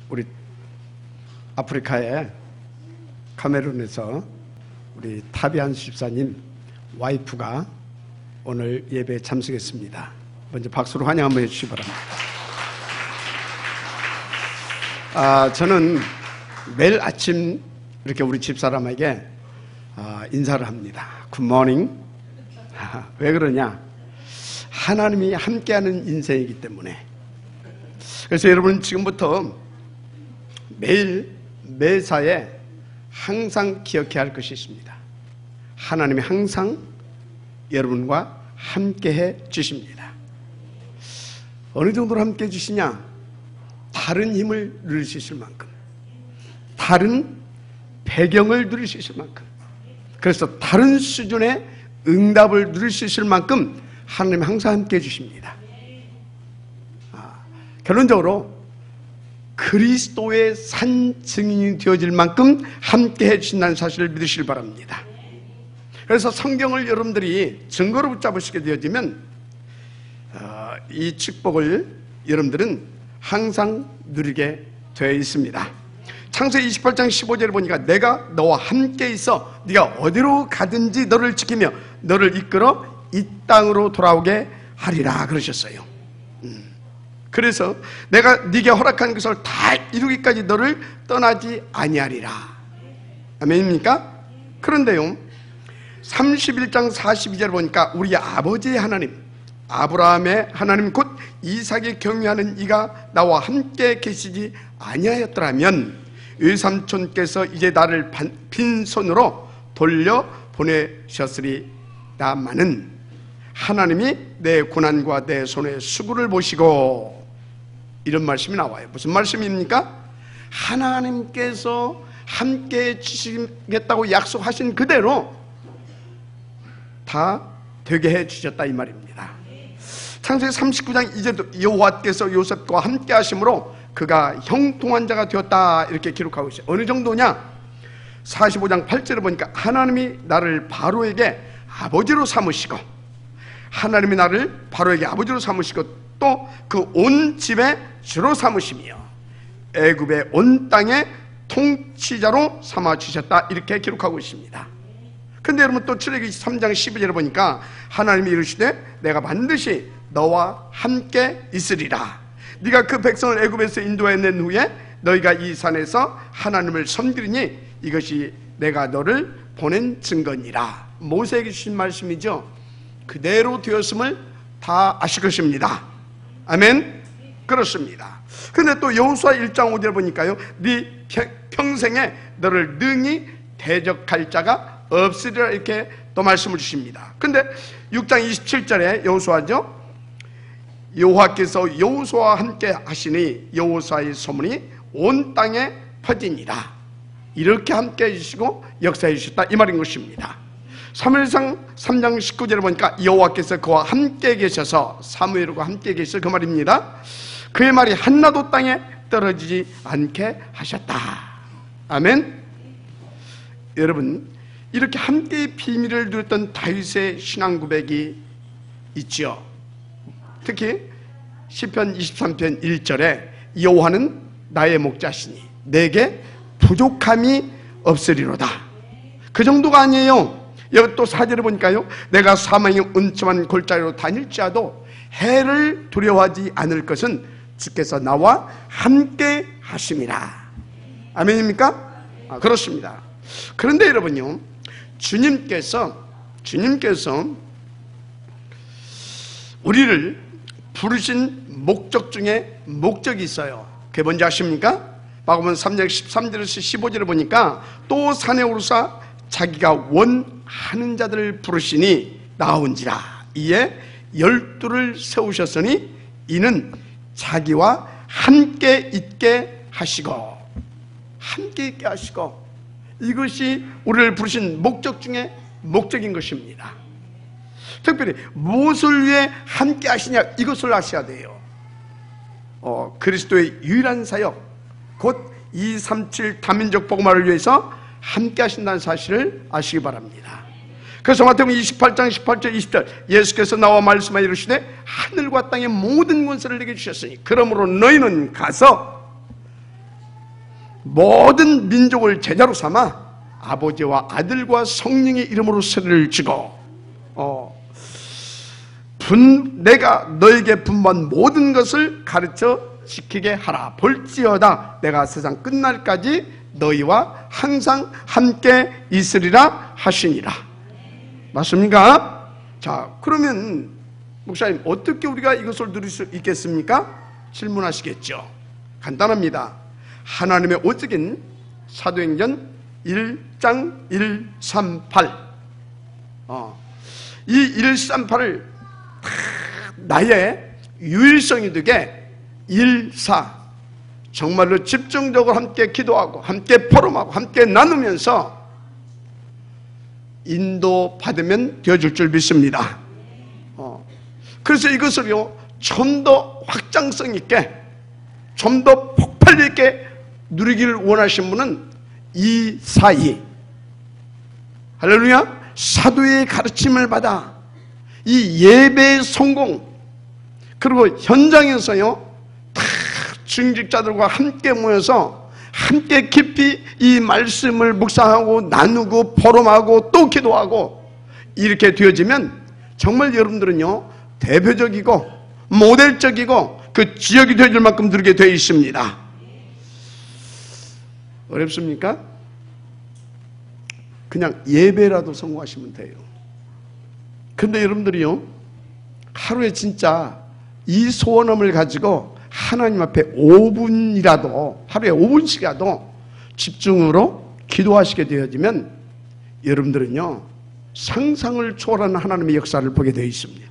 우리 아프리카의 카메룬에서 우리 타비안 집사님 와이프가 오늘 예배에 참석했습니다. 먼저 박수로 환영 한번 해주시기 바랍니다. 저는 매일 아침 이렇게 우리 집사람에게 인사를 합니다. 굿모닝. 왜 그러냐? 하나님이 함께하는 인생이기 때문에. 그래서 여러분 지금부터 매일 매사에 항상 기억해야 할 것이 있습니다. 하나님이 항상 여러분과 함께해 주십니다. 어느 정도로 함께해 주시냐? 다른 힘을 누릴 수 있을 만큼, 다른 배경을 누릴 수 있을 만큼, 그래서 다른 수준의 응답을 누릴 수 있을 만큼 하나님이 항상 함께해 주십니다. 결론적으로 그리스도의 산 증인이 되어질 만큼 함께해 주신다는 사실을 믿으시길 바랍니다. 그래서 성경을 여러분들이 증거로 붙잡으시게 되어지면 이 축복을 여러분들은 항상 누리게 되어 있습니다. 창세기 28장 15절을 보니까 내가 너와 함께 있어 네가 어디로 가든지 너를 지키며 너를 이끌어 이 땅으로 돌아오게 하리라 그러셨어요. 그래서 내가 네게 허락한 것을 다 이루기까지 너를 떠나지 아니하리라. 아멘입니까? 그런데요 31장 42절 보니까 우리 아버지의 하나님 아브라함의 하나님 곧 이삭이 경유하는 이가 나와 함께 계시지 아니하였더라면 외삼촌께서 이제 나를 빈손으로 돌려보내셨으리다마는 하나님이 내 고난과 내 손의 수고를 보시고, 이런 말씀이 나와요. 무슨 말씀입니까? 하나님께서 함께 주시겠다고 약속하신 그대로 다 되게 해 주셨다 이 말입니다. 창세기 39장 2절도 여호와께서 요셉과 함께 하심으로 그가 형통한 자가 되었다 이렇게 기록하고 있어요. 어느 정도냐? 45장 8절을 보니까 하나님이 나를 바로에게 아버지로 삼으시고, 하나님이 나를 바로에게 아버지로 삼으시고 또 그 온 집의 주로 삼으시며 애굽의 온 땅의 통치자로 삼아주셨다 이렇게 기록하고 있습니다. 근데 여러분 또 출애굽기 3장 12절을 보니까 하나님이 이르시되 내가 반드시 너와 함께 있으리라. 네가 그 백성을 애굽에서 인도해낸 후에 너희가 이 산에서 하나님을 섬기리니 이것이 내가 너를 보낸 증거니라. 모세에게 주신 말씀이죠. 그대로 되었음을 다 아실 것입니다. 아멘. 그렇습니다. 근데 또 여호수아 1장 5절 보니까요 네 평생에 너를 능히 대적할 자가 없으리라 이렇게 또 말씀을 주십니다. 근데 6장 27절에 여호수아죠. 여호와께서 여호수아와 함께 하시니 여호수아의 소문이 온 땅에 퍼지니라. 이렇게 함께 해주시고 역사해 주셨다 이 말인 것입니다. 사무엘상 3장 19절에 보니까 여호와께서 그와 함께 계셔서, 사무엘과 함께 계셔서 그 말입니다. 그의 말이 한나도 땅에 떨어지지 않게 하셨다. 아멘. 여러분 이렇게 함께의 비밀을 누렸던 다윗의 신앙 고백이 있죠. 특히 시편 23편 1절에 여호와는 나의 목자시니 내게 부족함이 없으리로다. 그 정도가 아니에요. 여기 또 4절에 보니까요 내가 사망의 음침한 골짜기로 다닐지라도 해를 두려워하지 않을 것은 주께서 나와 함께 하심이라. 아멘입니까? 그렇습니다. 그런데 여러분요 주님께서 우리를 부르신 목적 중에 목적이 있어요. 그게 뭔지 아십니까? 마가복음 3장 13절에서 15절을 보니까 또 산에 오르사 자기가 원하는 자들을 부르시니 나온지라. 이에 12를 세우셨으니 이는 자기와 함께 있게 하시고, 함께 있게 하시고, 이것이 우리를 부르신 목적 중에 목적인 것입니다. 특별히 무엇을 위해 함께 하시냐 이것을 아셔야 돼요. 그리스도의 유일한 사역 곧 237 다민족 복음화를 위해서 함께 하신다는 사실을 아시기 바랍니다. 그래서 마태복음 28장 18절 20절 예수께서 나와 말씀하여 이르시되 하늘과 땅의 모든 권세를 내게 주셨으니 그러므로 너희는 가서 모든 민족을 제자로 삼아 아버지와 아들과 성령의 이름으로 세례를 지고 내가 너에게 분부한 모든 것을 가르쳐 지키게 하라. 볼지어다 내가 세상 끝날까지 너희와 항상 함께 있으리라 하시니라. 맞습니까? 자, 그러면 목사님 어떻게 우리가 이것을 누릴 수 있겠습니까? 질문하시겠죠. 간단합니다. 하나님의 오직인 사도행전 1장 138 이 138을 나의 유일성이 되게 1사 정말로 집중적으로 함께 기도하고 함께 포럼하고 함께 나누면서 인도받으면 되어줄 줄 믿습니다. 그래서 이것을요 좀 더 확장성 있게 좀 더 폭발 있게 누리기를 원하신 분은 242 할렐루야 사도의 가르침을 받아 이 예배의 성공 그리고 현장에서요 다 중직자들과 함께 모여서 함께 깊이 이 말씀을 묵상하고 나누고 포럼하고 또 기도하고 이렇게 되어지면 정말 여러분들은요 대표적이고 모델적이고 그 지역이 되어줄 만큼 누리게 되어 있습니다. 어렵습니까? 그냥 예배라도 성공하시면 돼요. 근데 여러분들이요 하루에 진짜 이 소원함을 가지고 하나님 앞에 5분이라도 하루에 5분씩이라도 집중으로 기도하시게 되어지면 여러분들은요 상상을 초월하는 하나님의 역사를 보게 되어 있습니다.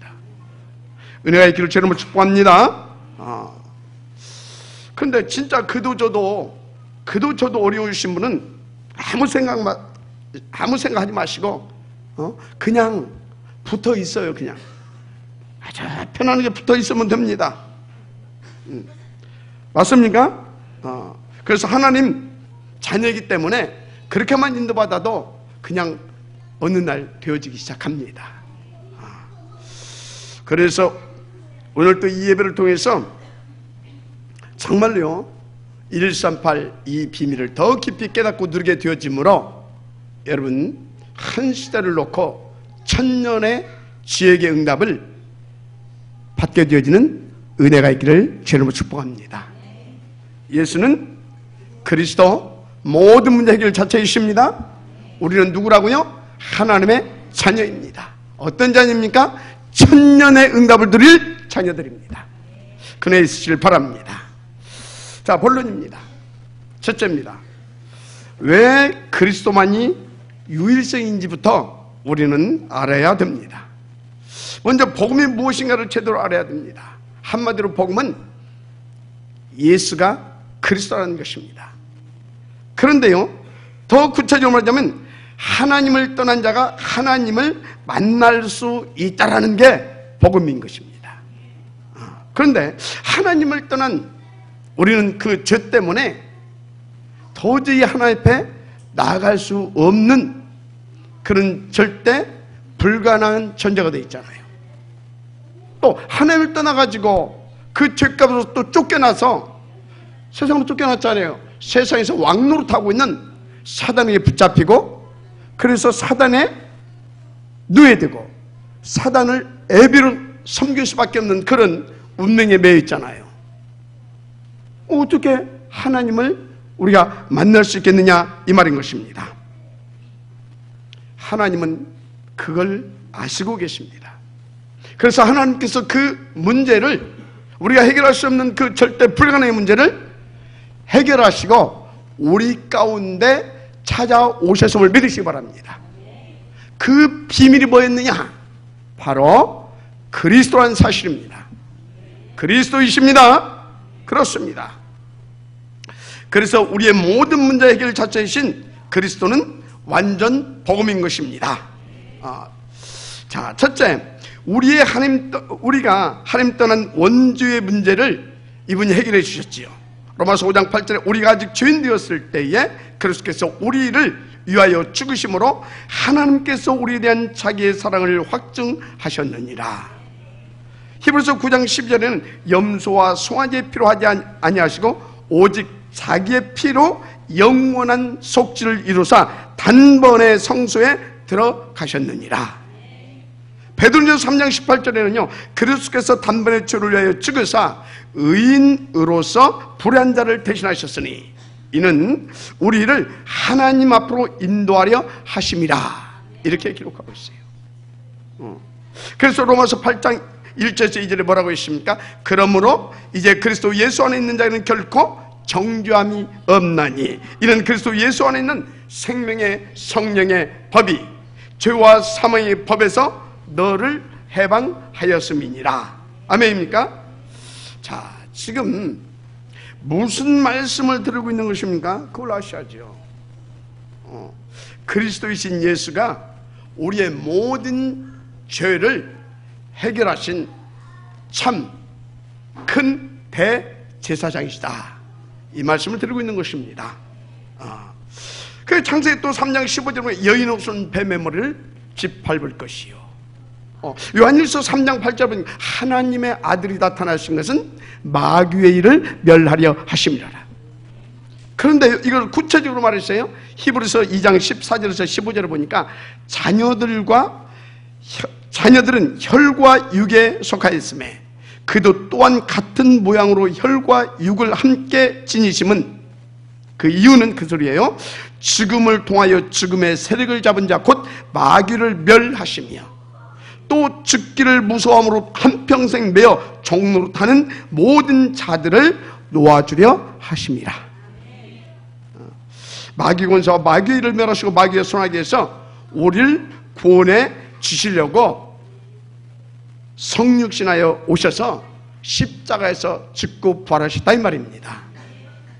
은혜가 있기를 주님을 축복합니다. 근데 진짜 그도저도 어려우신 분은 아무 생각하지 마시고 그냥 붙어 있어요. 그냥 아주 편안하게 붙어 있으면 됩니다. 맞습니까? 그래서 하나님 자녀이기 때문에 그렇게만 인도받아도 그냥 어느 날 되어지기 시작합니다. 그래서 오늘 또 이 예배를 통해서 정말요 138 이 비밀을 더 깊이 깨닫고 누리게 되어지므로 여러분 한 시대를 놓고 천년의 지혜의 응답을 받게 되어지는 은혜가 있기를 주님으로 축복합니다. 예수는 그리스도 모든 문제 해결 자체이십니다. 우리는 누구라고요? 하나님의 자녀입니다. 어떤 자녀입니까? 천년의 응답을 누릴 자녀들입니다. 그네 있으시길 바랍니다. 자, 본론입니다. 첫째입니다. 왜 그리스도만이 유일성인지부터 우리는 알아야 됩니다. 먼저 복음이 무엇인가를 제대로 알아야 됩니다. 한마디로 복음은 예수가 그리스도라는 것입니다. 그런데요 더 구체적으로 말하자면 하나님을 떠난 자가 하나님을 만날 수 있다라는 게 복음인 것입니다. 그런데 하나님을 떠난 우리는 그 죄 때문에 도저히 하나님 앞에 나아갈 수 없는 그런 절대 불가능한 존재가 되어 있잖아요. 또 하나님을 떠나가지고 그 죄값으로 또 쫓겨나서 세상으로 쫓겨났잖아요. 세상에서 왕노릇하고 있는 사단에게 붙잡히고 그래서 사단에 누해되고 사단을 애비로 섬길 수밖에 없는 그런 운명에 매여 있잖아요. 어떻게 하나님을 우리가 만날 수 있겠느냐 이 말인 것입니다. 하나님은 그걸 아시고 계십니다. 그래서 하나님께서 그 문제를 우리가 해결할 수 없는 그 절대 불가능의 문제를 해결하시고 우리 가운데 찾아오셨음을 믿으시기 바랍니다. 그 비밀이 뭐였느냐? 바로 그리스도라는 사실입니다. 그리스도이십니다. 그렇습니다. 그래서 우리의 모든 문제 해결 자체이신 그리스도는 완전 복음인 것입니다. 자, 첫째, 우리가 하나님 떠난 원죄의 문제를 이분이 해결해 주셨지요. 로마서 5장 8절에 우리가 아직 죄인 되었을 때에 그리스도께서 우리를 위하여 죽으심으로 하나님께서 우리에 대한 자기의 사랑을 확증하셨느니라. 히브리서 9장 12절에는 염소와 송아지 필요하지 아니하시고 오직 자기의 피로 영원한 속죄를 이루사 단번에 성소에 들어가셨느니라. 베드로전서 3장 18절에는요, 그리스도께서 단번에 죄를 위하여 죽으사 의인으로서 불의한 자를 대신하셨으니 이는 우리를 하나님 앞으로 인도하려 하심이라. 이렇게 기록하고 있어요. 그래서 로마서 8장 1절에서 2절에 뭐라고 했습니까? 그러므로 이제 그리스도 예수 안에 있는 자는 결코 정죄함이 없나니 이는 그리스도 예수 안에 있는 생명의 성령의 법이 죄와 사망의 법에서 너를 해방하였음이니라. 아멘입니까? 자, 지금 무슨 말씀을 들고 있는 것입니까? 그걸 아셔야죠. 그리스도이신 예수가 우리의 모든 죄를 해결하신 참 큰 대제사장이시다. 이 말씀을 드리고 있는 것입니다. 그 창세기 또 3장 15절에 보면 여인 없은 뱀의 머리를 짓밟을 것이요. 요한일서 3장 8절에 보면 하나님의 아들이 나타나신 것은 마귀의 일을 멸하려 하심이라. 그런데 이걸 구체적으로 말했어요. 히브리서 2장 14절에서 15절에 보니까 자녀들은 혈과 육에 속하였음에 그도 또한 같은 모양으로 혈과 육을 함께 지니심은, 그 이유는 그 소리예요. 죽음을 통하여 죽음의 세력을 잡은 자 곧 마귀를 멸하시며 또 죽기를 무서워함으로 한평생 매어 종로로 타는 모든 자들을 놓아주려 하심이라. 마귀 권세와 마귀의 일을 멸하시고 마귀의 손아귀 에서 우리를 구원해 주시려고 성육신하여 오셔서 십자가에서 죽고 부활하셨다 이 말입니다.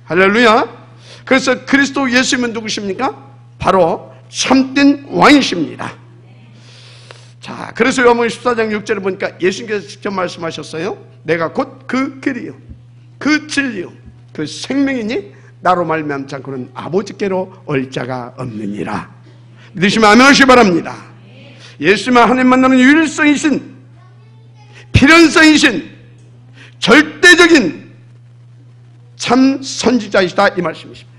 할렐루야. 그래서 그리스도 예수님은 누구십니까? 바로 참된 왕이십니다. 자, 그래서 요한복음 14장 6절에 보니까 예수님께서 직접 말씀하셨어요. 내가 곧 그 길이요 그 진리요 그 생명이니 나로 말미암지 않고는 아버지께로 올 자가 없느니라. 믿으시면 아멘 하시기 바랍니다. 예수님은 하나님 만나는 유일성이신, 필연성이신, 절대적인 참 선지자이시다 이 말씀이십니다.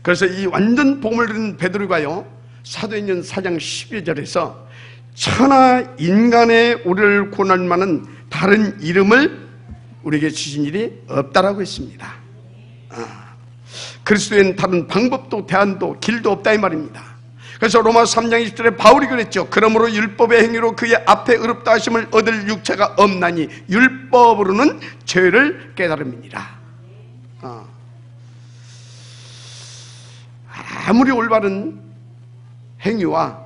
그래서 이 완전 복음을 들은 베드로가요, 사도행전 4장 12절에서 천하 인간의 우리를 구원할 만한 다른 이름을 우리에게 주신 일이 없다라고 했습니다. 그리스도에는 다른 방법도 대안도 길도 없다 이 말입니다. 그래서 로마서 3장 20절에 바울이 그랬죠. 그러므로 율법의 행위로 그의 앞에 의롭다 하심을 얻을 육체가 없나니 율법으로는 죄를 깨달음이니라. 아무리 올바른 행위와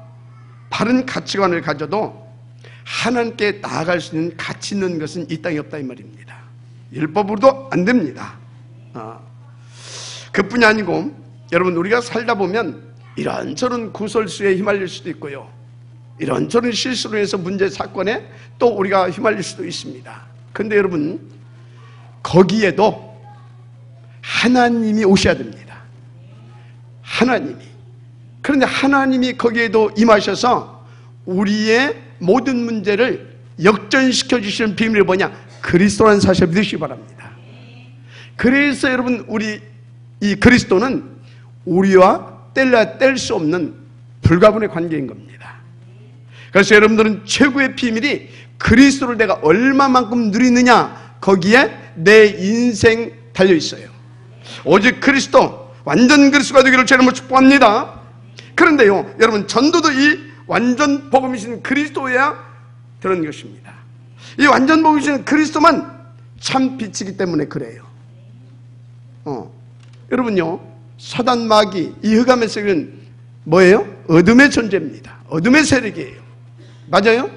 바른 가치관을 가져도 하나님께 나아갈 수 있는 가치 있는 것은 이 땅에 없다 이 말입니다. 율법으로도 안 됩니다. 그뿐이 아니고 여러분, 우리가 살다 보면 이런저런 구설수에 휘말릴 수도 있고요, 이런저런 실수로 해서 문제 사건에 또 우리가 휘말릴 수도 있습니다. 그런데 여러분, 거기에도 하나님이 오셔야 됩니다. 하나님이. 그런데 하나님이 거기에도 임하셔서 우리의 모든 문제를 역전시켜 주시는 비밀이 뭐냐? 그리스도라는 사실을 믿으시기 바랍니다. 그래서 여러분, 우리 이 그리스도는 우리와 뗄 수 없는 불가분의 관계인 겁니다. 그래서 여러분들은 최고의 비밀이 그리스도를 내가 얼마만큼 누리느냐, 거기에 내 인생 달려 있어요. 오직 그리스도, 완전 그리스도가 되기를 주님으로 축복합니다. 그런데요, 여러분, 전도도 이 완전 복음이신 그리스도여야 되는 것입니다. 이 완전 복음이신 그리스도만 참 빛이기 때문에 그래요. 여러분요, 사단 마귀, 이 흑암의 세력은 뭐예요? 어둠의 존재입니다. 어둠의 세력이에요. 맞아요?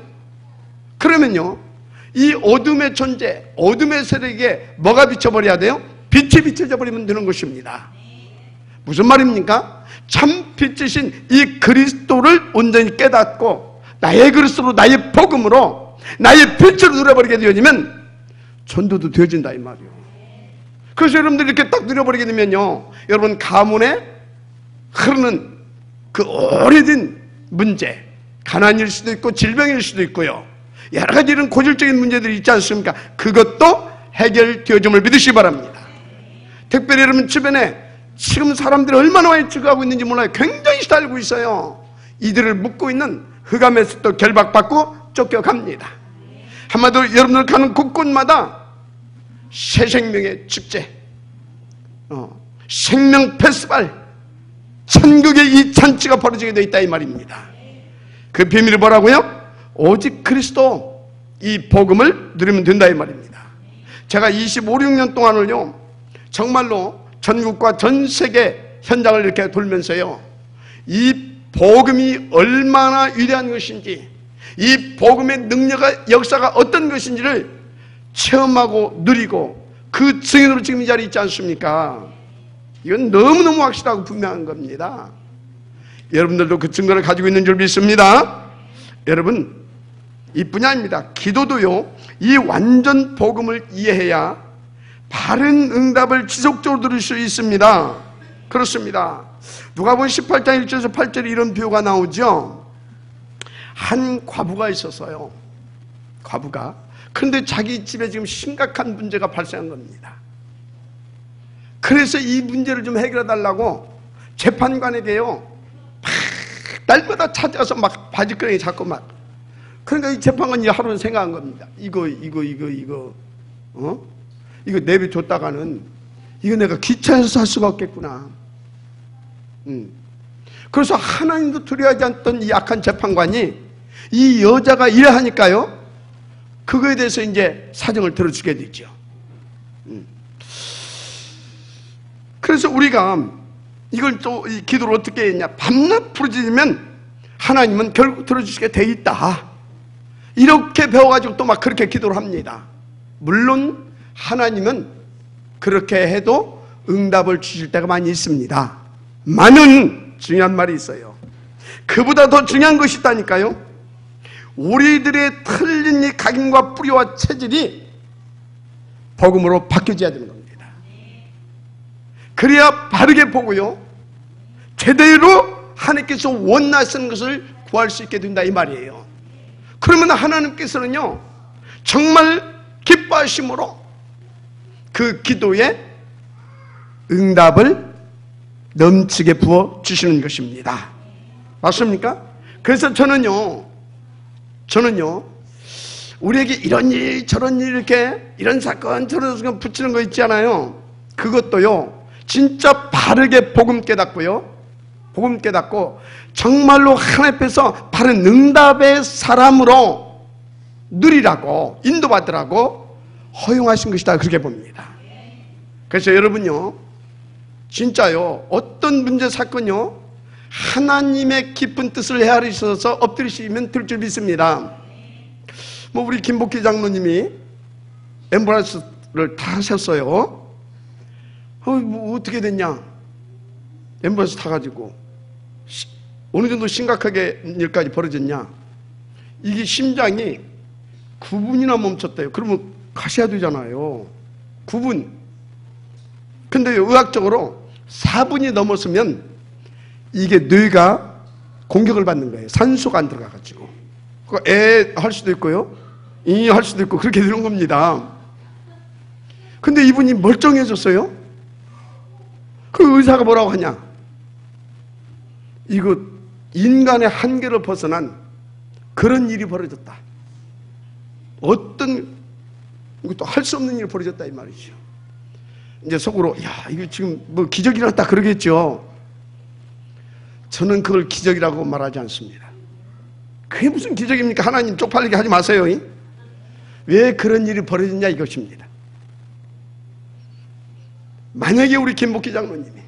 그러면요, 이 어둠의 존재, 어둠의 세력에 뭐가 비춰버려야 돼요? 빛이 비춰져 버리면 되는 것입니다. 무슨 말입니까? 참 빛이신 이 그리스도를 온전히 깨닫고 나의 그리스도로, 나의 복음으로, 나의 빛으로 누려버리게 되어지면 전도도 되어진다 이 말이에요. 그래서 여러분들이 이렇게 딱 누려버리게 되면요, 여러분 가문에 흐르는 그 오래된 문제, 가난일 수도 있고 질병일 수도 있고요, 여러 가지 이런 고질적인 문제들이 있지 않습니까? 그것도 해결되어짐을 믿으시기 바랍니다. 특별히 여러분 주변에 지금 사람들이 얼마나 많이 죽어가고 있는지 몰라요. 굉장히 시달리고 있어요. 이들을 묶고 있는 흑암에서 또 결박받고 쫓겨갑니다. 한마디로 여러분들 가는 곳곳마다 새 생명의 축제, 생명 페스티벌, 천국의 이 잔치가 벌어지게 되어 있다 이 말입니다. 그 비밀이 뭐라고요? 오직 그리스도 이 복음을 누리면 된다 이 말입니다. 제가 25, 6년 동안을요 정말로 전국과 전 세계 현장을 이렇게 돌면서요 이 복음이 얼마나 위대한 것인지, 이 복음의 능력과 역사가 어떤 것인지를 체험하고 누리고 그 증인으로 지금 이 자리에 있지 않습니까? 이건 너무너무 확실하고 분명한 겁니다. 여러분들도 그 증거를 가지고 있는 줄 믿습니다. 여러분, 이뿐이 아닙니다. 기도도요 이 완전 복음을 이해해야 바른 응답을 지속적으로 들을 수 있습니다. 그렇습니다. 누가복음 18장 1절에서 8절에 이런 표가 나오죠. 한 과부가 있었어요. 과부가. 그런데 자기 집에 지금 심각한 문제가 발생한 겁니다. 그래서 이 문제를 좀 해결해 달라고 재판관에게요 날마다 찾아서 막 바지끄러기 잡고 막, 그러니까 이 재판관이 하루는 생각한 겁니다. 이거 내비뒀다가는 이거 내가 기차에서 살 수가 없겠구나. 그래서 하나님도 두려워하지 않던 이 약한 재판관이 이 여자가 이래 하니까요 그거에 대해서 이제 사정을 들어주게 되죠. 그래서 우리가 이걸 또 이 기도를 어떻게 했냐, 밤낮 부르짖으면 하나님은 결국 들어주시게 돼 있다, 이렇게 배워가지고 또 막 그렇게 기도를 합니다. 물론 하나님은 그렇게 해도 응답을 주실 때가 많이 있습니다. 많은 중요한 말이 있어요. 그보다 더 중요한 것이 있다니까요. 우리들의 틀린 이 각인과 뿌리와 체질이 복음으로 바뀌어져야 되는 겁니다. 그래야 바르게 보고요 제대로 하나님께서 원하시는 것을 구할 수 있게 된다 이 말이에요. 그러면 하나님께서는요 정말 기뻐하심으로 그 기도에 응답을 넘치게 부어주시는 것입니다. 맞습니까? 그래서 저는요 우리에게 이런 일 저런 일 이렇게 이런 사건 저런 사건 붙이는 거 있잖아요. 그것도요 진짜 바르게 복음 깨닫고요 복음 깨닫고 정말로 하나님 앞에서 바른 응답의 사람으로 누리라고 인도받으라고 허용하신 것이다, 그렇게 봅니다. 그래서 여러분요 진짜요 어떤 문제 사건요 하나님의 깊은 뜻을 헤아리셔서 엎드리시면 될 줄 믿습니다. 뭐 우리 김복희 장로님이 앰뷸런스를 타셨어요. 뭐 어떻게 됐냐, 앰뷸런스 타가지고 어느 정도 심각하게 일까지 벌어졌냐, 이게 심장이 9분이나 멈췄대요. 그러면 가셔야 되잖아요. 9분. 근데 의학적으로 4분이 넘었으면 이게 뇌가 공격을 받는 거예요. 산소가 안 들어가가지고. 애 할 수도 있고요 이 할 수도 있고 그렇게 되는 겁니다. 근데 이분이 멀쩡해졌어요. 그 의사가 뭐라고 하냐, 이거 인간의 한계를 벗어난 그런 일이 벌어졌다, 어떤 이것도 할 수 없는 일이 벌어졌다 이 말이죠. 이제 속으로 야 이거 지금 뭐 기적이 났다 그러겠죠. 저는 그걸 기적이라고 말하지 않습니다. 그게 무슨 기적입니까? 하나님 쪽팔리게 하지 마세요. 왜 그런 일이 벌어졌냐 이것입니다. 만약에 우리 김복희 장로님이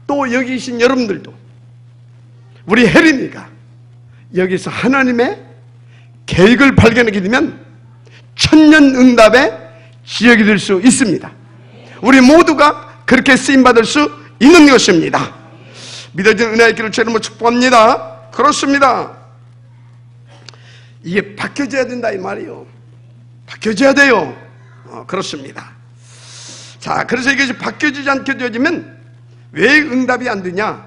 또 여기 계신 여러분들도 우리 혜린이가 여기서 하나님의 계획을 발견하게 되면 천년응답의 지역이 될 수 있습니다. 우리 모두가 그렇게 쓰임받을 수 있는 것입니다. 믿어지는 은혜의 길을 주님으로 축복합니다. 그렇습니다. 이게 바뀌어져야 된다 이 말이에요. 바뀌어져야 돼요. 그렇습니다. 자, 그래서 이것이 바뀌어지지 않게 되어지면 왜 응답이 안 되냐?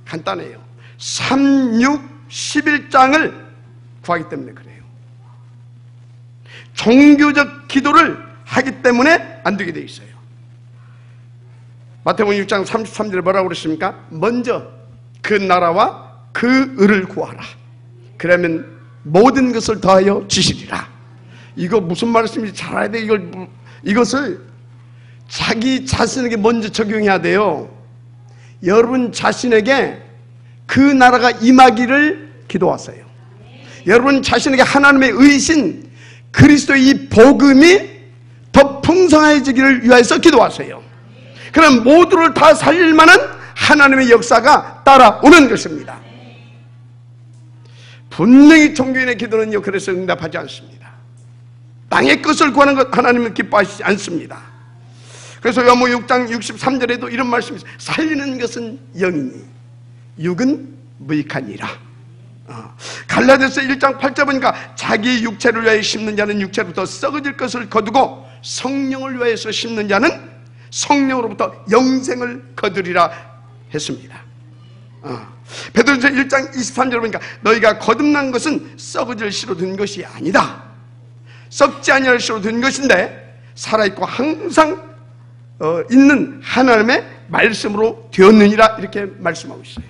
간단해요. 3, 6, 11장을 구하기 때문에 그래요. 종교적 기도를 하기 때문에 안 되게 돼 있어요. 마태복음 6장 33절에 뭐라고 그랬습니까? 먼저 그 나라와 그 의를 구하라. 그러면 모든 것을 더하여 주시리라. 이거 무슨 말씀인지 잘 알아야 돼. 이것을 자기 자신에게 먼저 적용해야 돼요. 여러분 자신에게 그 나라가 임하기를 기도하세요. 여러분 자신에게 하나님의 의신 그리스도의 이 복음이 더 풍성해지기를 위해서 기도하세요. 그럼 모두를 다 살릴 만한 하나님의 역사가 따라오는 것입니다. 분명히 종교인의 기도는요, 그래서 응답하지 않습니다. 땅의 것을 구하는 것 하나님은 기뻐하시지 않습니다. 그래서 요한복음 6장 63절에도 이런 말씀이 있어요. 살리는 것은 영이니 육은 무익하니라. 갈라디아서 1장 8절 보니까 자기 육체를 위하여 심는 자는 육체로부터 썩어질 것을 거두고 성령을 위하여서 심는 자는 성령으로부터 영생을 거두리라 했습니다. 베드로전서 1장 23절 보니까 너희가 거듭난 것은 썩어질 씨로 된 것이 아니다. 썩지 아니할 씨로 된 것인데 살아있고 항상 있는 하나님의 말씀으로 되었느니라 이렇게 말씀하고 있어요.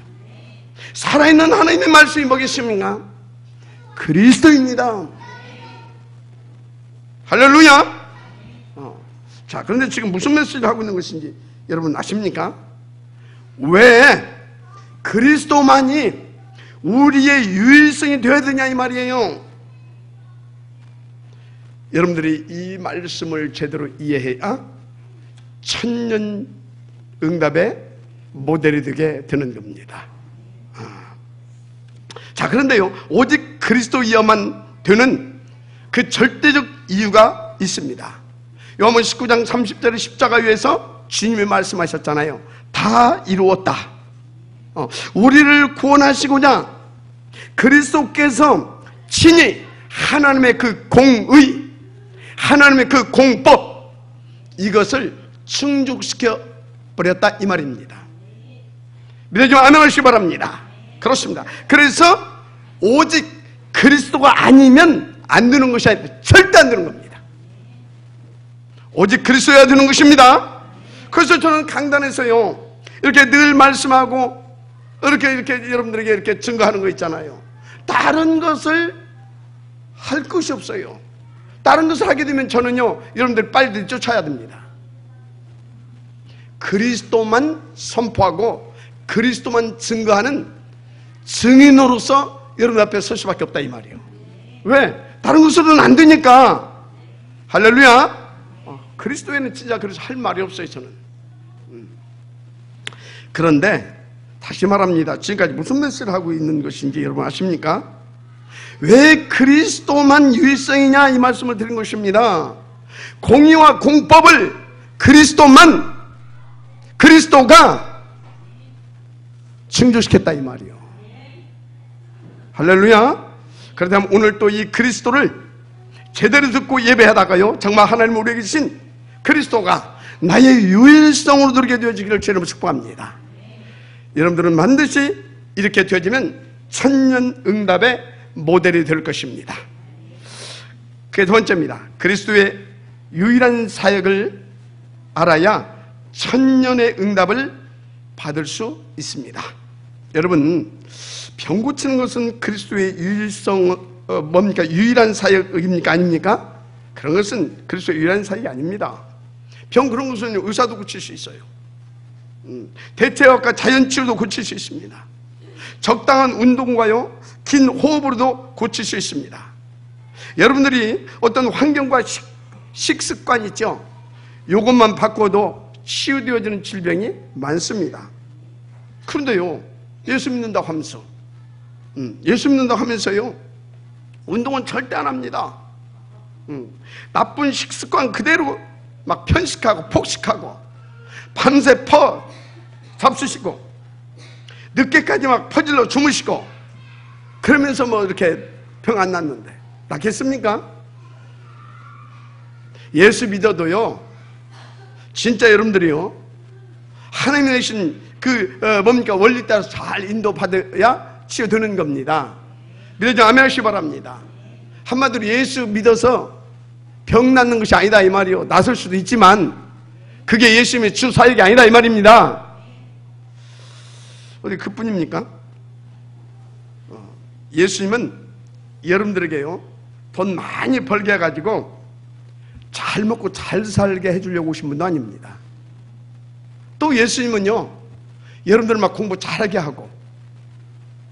살아있는 하나님의 말씀이 뭐겠습니까? 그리스도입니다. 할렐루야. 자, 그런데 지금 무슨 메시지를 하고 있는 것인지 여러분 아십니까? 왜 그리스도만이 우리의 유일성이 되어야 되냐 이 말이에요. 여러분들이 이 말씀을 제대로 이해해야 천년 응답의 모델이 되게 되는 겁니다. 자, 그런데요, 오직 그리스도이어만 되는 그 절대적 이유가 있습니다. 요한복음 19장 30절의 십자가 위에서 주님이 말씀하셨잖아요. 다 이루었다. 우리를 구원하시고자 그리스도께서 친히 하나님의 그 공의, 하나님의 그 공법, 이것을 충족시켜 버렸다 이 말입니다. 믿어주면 아멘하시기 바랍니다. 그렇습니다. 그래서 오직 그리스도가 아니면 안 되는 것이 아니라 절대 안 되는 겁니다. 오직 그리스도여야 되는 것입니다. 그래서 저는 강단에서요 이렇게 늘 말씀하고 이렇게 여러분들에게 이렇게 증거하는 거 있잖아요. 다른 것을 할 것이 없어요. 다른 것을 하게 되면 저는요 여러분들 빨리 쫓아야 됩니다. 그리스도만 선포하고 그리스도만 증거하는 증인으로서 여러분 앞에 설 수밖에 없다 이 말이에요. 왜? 다른 것으로는 안 되니까. 할렐루야. 그리스도에는 진짜 그래서 할 말이 없어요 저는. 그런데 다시 말합니다. 지금까지 무슨 메시지를 하고 있는 것인지 여러분 아십니까? 왜 그리스도만 유일성이냐 이 말씀을 드린 것입니다. 공의와 공법을 그리스도가 충족시켰다 이 말이요. 할렐루야. 그렇다면 오늘 또 이 그리스도를 제대로 듣고 예배하다가요 정말 하나님 우리에게 주신 그리스도가 나의 유일성으로 들게 되어지기를 주님으로 축복합니다. 여러분들은 반드시 이렇게 되어지면 천년 응답의 모델이 될 것입니다. 그게 두 번째입니다. 그리스도의 유일한 사역을 알아야 천년의 응답을 받을 수 있습니다. 여러분, 병 고치는 것은 그리스도의 유일성, 뭡니까? 유일한 사역입니까? 아닙니까? 그런 것은 그리스도의 유일한 사역이 아닙니다. 병 그런 것은 의사도 고칠 수 있어요. 대체학과 자연치료도 고칠 수 있습니다. 적당한 운동과요 긴 호흡으로도 고칠 수 있습니다. 여러분들이 어떤 환경과 식습관 있죠? 이것만 바꿔도 치유되어지는 질병이 많습니다. 그런데요 예수 믿는다고 하면서 예수 믿는다고 하면서요 운동은 절대 안 합니다. 나쁜 식습관 그대로 막 편식하고 폭식하고 밤새 잡수시고 늦게까지 막 퍼질러 주무시고 그러면서 뭐 이렇게 병 안 났는데 낫겠습니까? 예수 믿어도요 진짜 여러분들이요 하나님이 내신 그 뭡니까 원리 따라서 잘 인도받아야 치유되는 겁니다. 믿어줘 아멘 하시기 바랍니다. 한마디로 예수 믿어서 병 낫는 것이 아니다 이 말이요. 나설 수도 있지만 그게 예수님의 주 사역이 아니다 이 말입니다. 어디 그뿐입니까? 예수님은 여러분들에게요 돈 많이 벌게 해가지고 잘 먹고 잘 살게 해주려고 오신 분도 아닙니다. 또 예수님은요 여러분들 막 공부 잘하게 하고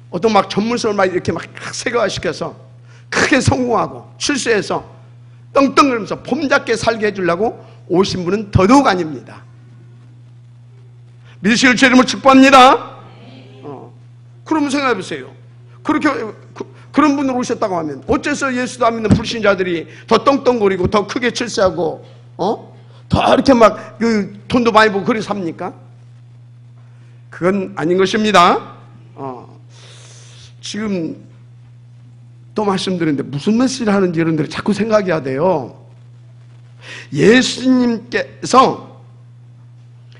어떤 막 전문성을 막 이렇게 막 세계화시켜서 크게 성공하고 출세해서 떵떵거리면서 폼잡게 살게 해주려고 오신 분은 더더욱 아닙니다. 믿으시길 주 이름으로 축복합니다. 그러면 생각해보세요. 그렇게 그런 분으로 오셨다고 하면 어째서 예수도 안 믿는 불신자들이 더 떵떵거리고 더 크게 출세하고 더 이렇게 막 그 돈도 많이 벌고 그리 삽니까? 그건 아닌 것입니다. 지금 또 말씀드리는데 무슨 메시지를 하는지 여러분들이 자꾸 생각해야 돼요. 예수님께서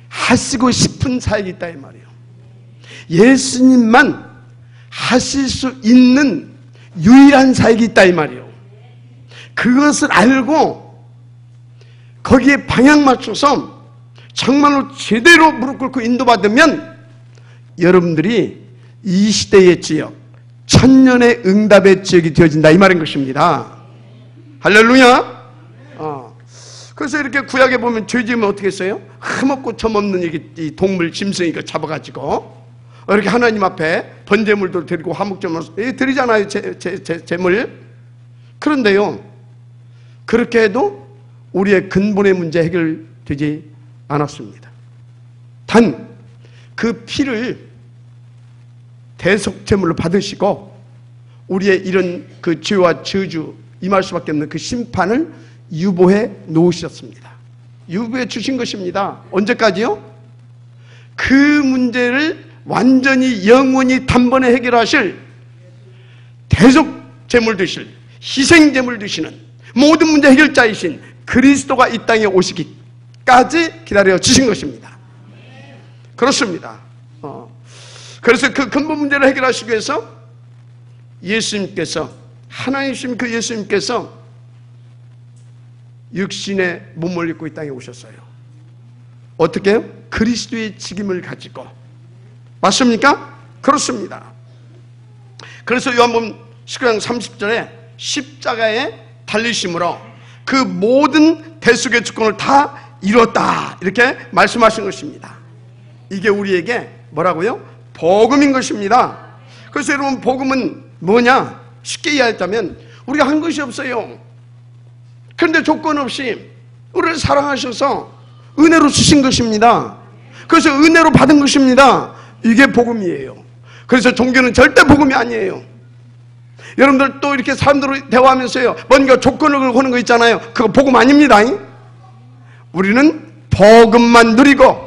하시고 싶은 사역이 있다 이 말이에요. 예수님만 하실 수 있는 유일한 사역이 있다 이 말이에요. 그것을 알고 거기에 방향 맞춰서 정말로 제대로 무릎 꿇고 인도받으면 여러분들이 이 시대의 지역, 천년의 응답의 지역이 되어진다 이 말인 것입니다. 할렐루야. 그래서 이렇게 구약에 보면 죄 지으면 어떻게 했어요? 흠없고 점없는 이 동물 짐승 이거 잡아가지고 이렇게 하나님 앞에 번제물도 드리고 화목제물 드리잖아요. 제물. 그런데요 그렇게 해도 우리의 근본의 문제 해결되지 않았습니다. 단 그 피를 대속제물로 받으시고 우리의 이런 그 죄와 저주 임할 수밖에 없는 그 심판을 유보해 놓으셨습니다. 유보해 주신 것입니다. 언제까지요? 그 문제를 완전히 영원히 단번에 해결하실 대속제물 되실 희생제물 되시는 모든 문제 해결자이신 그리스도가 이 땅에 오시기까지 기다려 주신 것입니다. 그렇습니다. 그래서 그 근본 문제를 해결하시기 위해서 예수님께서 하나님이신 그 예수님께서 육신의 몸을 입고 이 땅에 오셨어요. 어떻게 해요? 그리스도의 직임을 가지고. 맞습니까? 그렇습니다. 그래서 요한복음 19장 30절에 십자가에 달리심으로 그 모든 대속의 주권을 다 이뤘다 이렇게 말씀하신 것입니다. 이게 우리에게 뭐라고요? 복음인 것입니다. 그래서 여러분 복음은 뭐냐? 쉽게 이해하자면 우리가 한 것이 없어요. 그런데 조건 없이 우리를 사랑하셔서 은혜로 주신 것입니다. 그래서 은혜로 받은 것입니다. 이게 복음이에요. 그래서 종교는 절대 복음이 아니에요. 여러분들 또 이렇게 사람들로 대화하면서요 뭔가 조건을 거는 거 있잖아요. 그거 복음 아닙니다. 우리는 복음만 누리고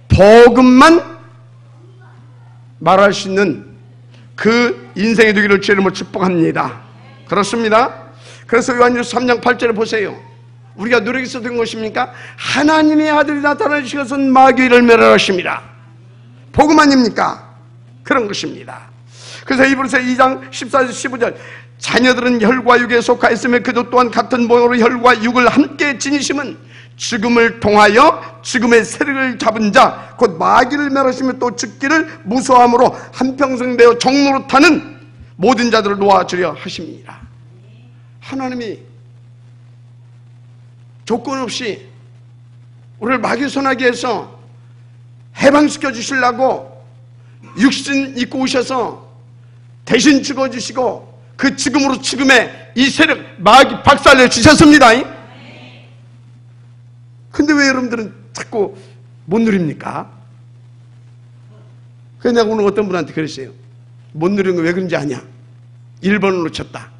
복음만 말할 수 있는 그 인생의 되기를 주의 이름으로 축복합니다. 그렇습니다. 그래서 요한일서 3장 8절에 보세요. 우리가 누리기서 된 것입니까? 하나님의 아들이 나타나시고서 마귀를 멸하십니다. 복음 아닙니까? 그런 것입니다. 그래서 이브리서 2장 14절 15절 자녀들은 혈과 육에 속하 있으며 그도 또한 같은 모양으로 혈과 육을 함께 지니심은 죽음을 통하여 죽음의 세력을 잡은 자 곧 마귀를 멸하시며 또 죽기를 무서함으로 한평생 되어 종노릇하는 모든 자들을 놓아주려 하십니다. 하나님이 조건 없이 우리를 마귀 손아귀 해서 해방시켜 주시려고 육신 입고 오셔서 대신 죽어주시고 그 죽음으로 죽음의 이 세력 마귀 박살내 주셨습니다. 근데 왜 여러분들은 자꾸 못 누립니까? 그래서 내가 오늘 어떤 분한테 그랬어요. 못 누리는 거 왜 그런지 아냐? 1번을 놓쳤다.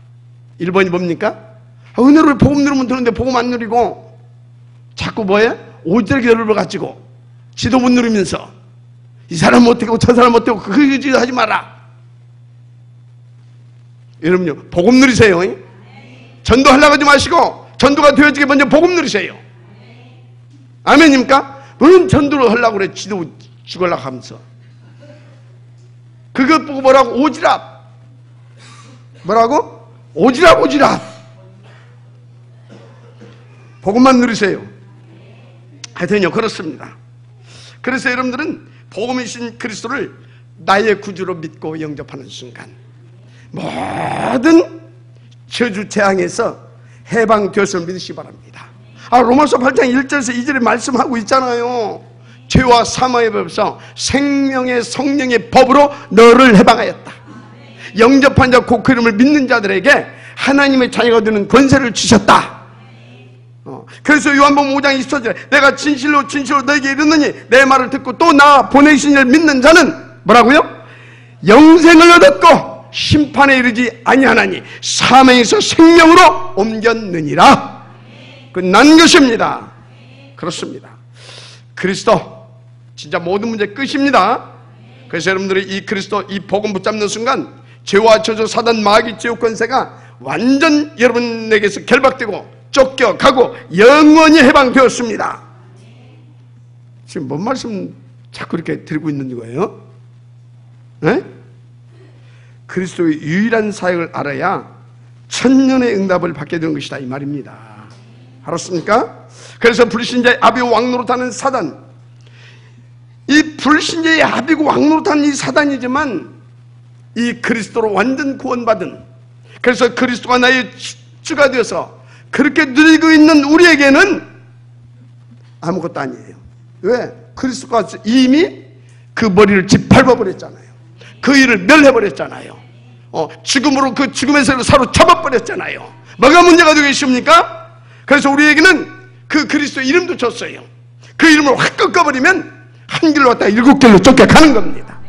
1번이 뭡니까? 은혜로 복음 누르면 되는데 복음 안 누리고 자꾸 뭐예요? 오지랖 열을 가지고 지도 못 누리면서 이 사람 못하고 저 사람 못하고 그 짓 하지 마라. 여러분요 복음 누리세요. 전도하려고 하지 마시고 전도가 되어지게 먼저 복음 누리세요. 아멘입니까? 너는 전도를 하려고 그래. 지도 죽으려고 하면서 그것 보고 뭐라고? 오지랖. 뭐라고? 오지랖. 복음만 누리세요. 하여튼요, 그렇습니다. 그래서 여러분들은 복음이신 그리스도를 나의 구주로 믿고 영접하는 순간 모든 저주 재앙에서 해방되었음을 믿으시기 바랍니다. 로마서 8장 1절에서 2절에 말씀하고 있잖아요. 죄와 사망의 법에서 생명의 성령의 법으로 너를 해방하였다. 영접한 자 곧 그 이름을 믿는 자들에게 하나님의 자녀가 되는 권세를 주셨다. 그래서 요한복음 5장 24절에 내가 진실로 너에게 이르노니 내 말을 듣고 또 나 보내신 이를 믿는 자는 뭐라고요? 영생을 얻었고 심판에 이르지 아니하나니 사망에서 생명으로 옮겼느니라. 끝난 것입니다. 그렇습니다. 그리스도 진짜 모든 문제 끝입니다. 그래서 여러분들이 이 그리스도 이 복음 붙잡는 순간 죄와 저주 사단 마귀 지옥 권세가 완전 여러분에게서 결박되고 쫓겨가고 영원히 해방되었습니다. 지금 뭔 말씀 자꾸 이렇게 들고 있는 거예요? 네? 그리스도의 유일한 사역을 알아야 천년의 응답을 받게 되는 것이다 이 말입니다. 알았습니까? 그래서 불신자의 아비고 왕노릇하는 사단, 이 불신자의 아비고 왕노릇하는 이 사단이지만 이 그리스도로 완전 구원받은, 그래서 그리스도가 나의 주가 되어서 그렇게 누리고 있는 우리에게는 아무것도 아니에요. 왜? 그리스도가 이미 그 머리를 짓밟아 버렸잖아요. 그 일을 멸해버렸잖아요. 죽음으로 그 죽음에서 사로잡아 버렸잖아요. 뭐가 문제가 되겠습니까? 그래서 우리에게는 그 그리스도 이름도 줬어요. 그 이름을 확 꺾어버리면 한 길로 왔다가 7길로 쫓겨가는 겁니다.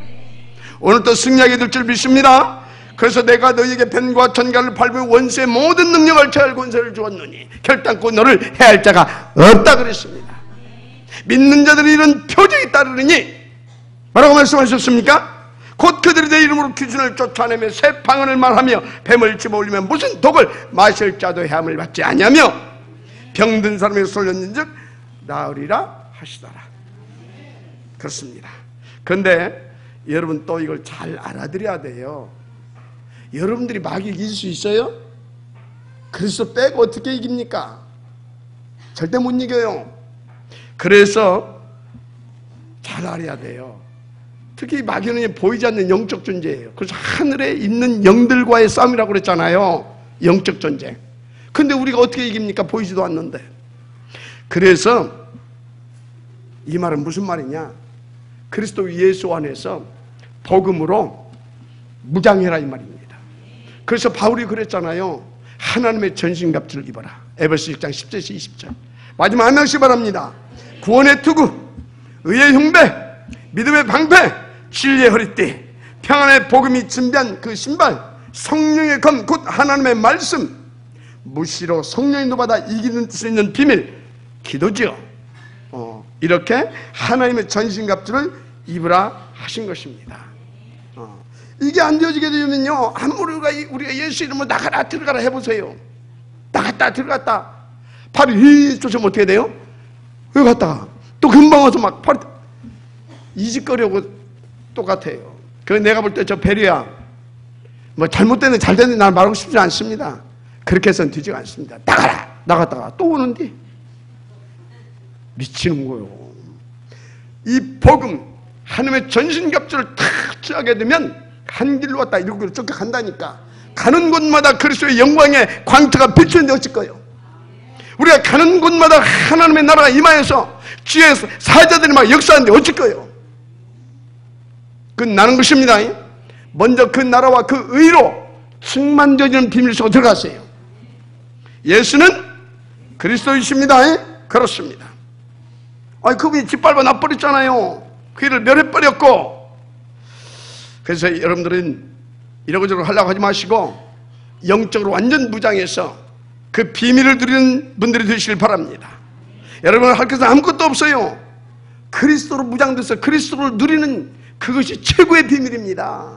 오늘 또 승리하게 될 줄 믿습니다. 그래서 내가 너희에게 뱀과 전갈을 밟은 원수의 모든 능력을 제할 권세를 주었느니 결단코 너를 해할 자가 없다 그랬습니다. 믿는 자들이 이런 표적이 따르느니 뭐라고 말씀하셨습니까? 곧 그들이 내 이름으로 귀신을 쫓아내며 새 방언을 말하며 뱀을 집어올리며 무슨 독을 마실 자도 해함을 받지 아니하며 병든 사람에게 쏠렸는즉 나으리라 하시더라. 그렇습니다. 그런데 여러분 또 이걸 잘 알아들어야 돼요. 여러분들이 마귀 이길 수 있어요? 그리스도 빼고 어떻게 이깁니까? 절대 못 이겨요. 그래서 잘 알아야 돼요. 특히 마귀는 보이지 않는 영적 존재예요. 그래서 하늘에 있는 영들과의 싸움이라고 그랬잖아요. 영적 전쟁. 근데 우리가 어떻게 이깁니까? 보이지도 않는데. 그래서 이 말은 무슨 말이냐? 그리스도 예수 안에서 복음으로 무장해라 이 말입니다. 그래서 바울이 그랬잖아요. 하나님의 전신갑주를 입어라. 에베소 6장 10절에서 20절. 마지막 한 명씩 바랍니다. 구원의 투구, 의의 흉배, 믿음의 방패, 진리의 허리띠, 평안의 복음이 준비한 그 신발, 성령의 검, 곧 하나님의 말씀, 무시로 성령의 노받아 이기는 수 있는 비밀, 기도죠. 이렇게 하나님의 전신갑주를 입으라 하신 것입니다. 이게 안 되어지게 되면요, 아무리 우리가 예수 이름으로 나가라 들어가라 해보세요. 나갔다 들어갔다 팔이 쫓으면 어떻게 돼요? 여기 갔다가 또 금방 와서 막 팔이 이직거려고 똑같아요. 그래서 내가 볼 때 저 배려야 뭐 잘못되는 잘 되는 날 말하고 싶지 않습니다. 그렇게 해서는 되지가 않습니다. 나가라 나갔다가 또 오는데 미치는 거예요. 이 복음 하나님의 전신갑주를 탁 쥐하게 되면 한 길로 왔다 7길로 쫓겨간다니까. 가는 곳마다 그리스도의 영광의 광채가 비추는데 어쩔 거예요? 우리가 가는 곳마다 하나님의 나라가 임하여서 주의 사자들이 막 역사하는데 어쩔 거예요? 그건 나는 것입니다. 먼저 그 나라와 그 의로 충만되어지는 비밀 속으로 들어가세요. 예수는 그리스도이십니다. 그렇습니다. 그분이 짓밟아 놔버렸잖아요. 그 일을 멸해버렸고. 그래서 여러분들은 이러고저러고 하려고 하지 마시고 영적으로 완전 무장해서 그 비밀을 누리는 분들이 되시길 바랍니다. 여러분 할 것은 아무것도 없어요. 그리스도로 무장돼서 그리스도를 누리는 그것이 최고의 비밀입니다.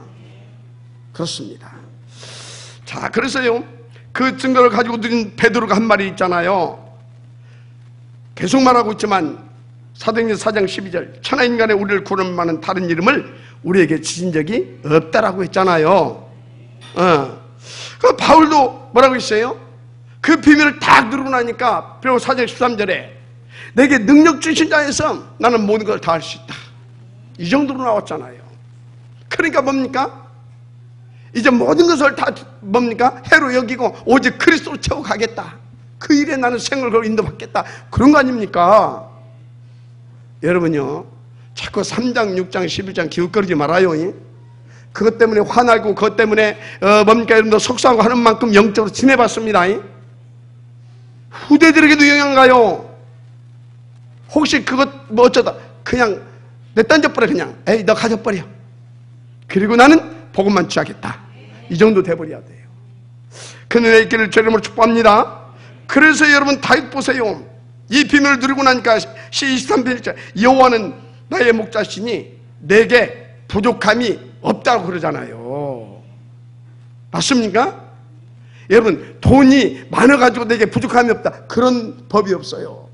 그렇습니다. 자, 그래서요 그 증거를 가지고 누린 베드로가 한 말이 있잖아요. 계속 말하고 있지만 사도행전 4장 12절 천하인간의 우리를 구원할 만한 다른 이름을 우리에게 주신 적이 없다라고 했잖아요. 그 바울도 뭐라고 했어요? 그 비밀을 딱 누르고 나니까 그리고 4절 13절에 내게 능력 주신 자에서 나는 모든 걸 다 할 수 있다. 이 정도로 나왔잖아요. 그러니까 뭡니까? 이제 모든 것을 다 뭡니까? 해로 여기고 오직 그리스도로 채워가겠다. 그 일에 나는 생을 걸고 인도받겠다. 그런 거 아닙니까? 여러분요, 자꾸 3장, 6장, 11장 기웃거리지 말아요. 그것 때문에 화나고 그것 때문에 뭡니까? 여러분들 속상하고 하는 만큼 영적으로 지내봤습니다. 후대들에게도 영향 가요. 혹시 그것 뭐 어쩌다 그냥 내 던져버려. 그냥 에이 너 가져버려. 그리고 나는 복음만 취하겠다. 이 정도 돼버려야 돼요. 그 은혜 있기를 주 이름으로 축복합니다. 그래서 여러분 다윗 보세요. 이 비밀을 누리고 나니까 시 23편이죠. 여호와는 나의 목자시니 내게 부족함이 없다고 그러잖아요. 맞습니까? 여러분 돈이 많아가지고 내게 부족함이 없다. 그런 법이 없어요.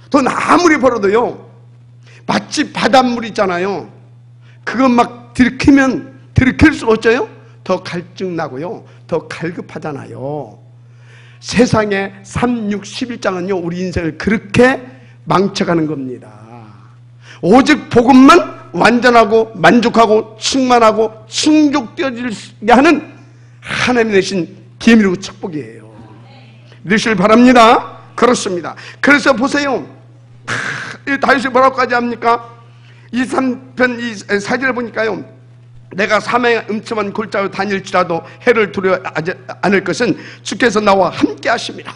돈 아무리 벌어도요, 마치 바닷물 있잖아요. 그거 막 들킬수록 어쩌요? 더 갈증 나고요, 더 갈급하잖아요. 세상의 3, 6, 11장은요 우리 인생을 그렇게 망쳐가는 겁니다. 오직 복음만 완전하고 만족하고 충만하고 충족되어지게 하는 하나님이 내신 비밀이고 축복이에요. 믿으시길 바랍니다. 그렇습니다. 그래서 보세요. 이 다윗이 뭐라고까지 합니까? 23편 이 4절을 보니까요, 내가 사망의 음침한 골짜기로 다닐지라도 해를 두려워하지 않을 것은 주께서 나와 함께 하십니다.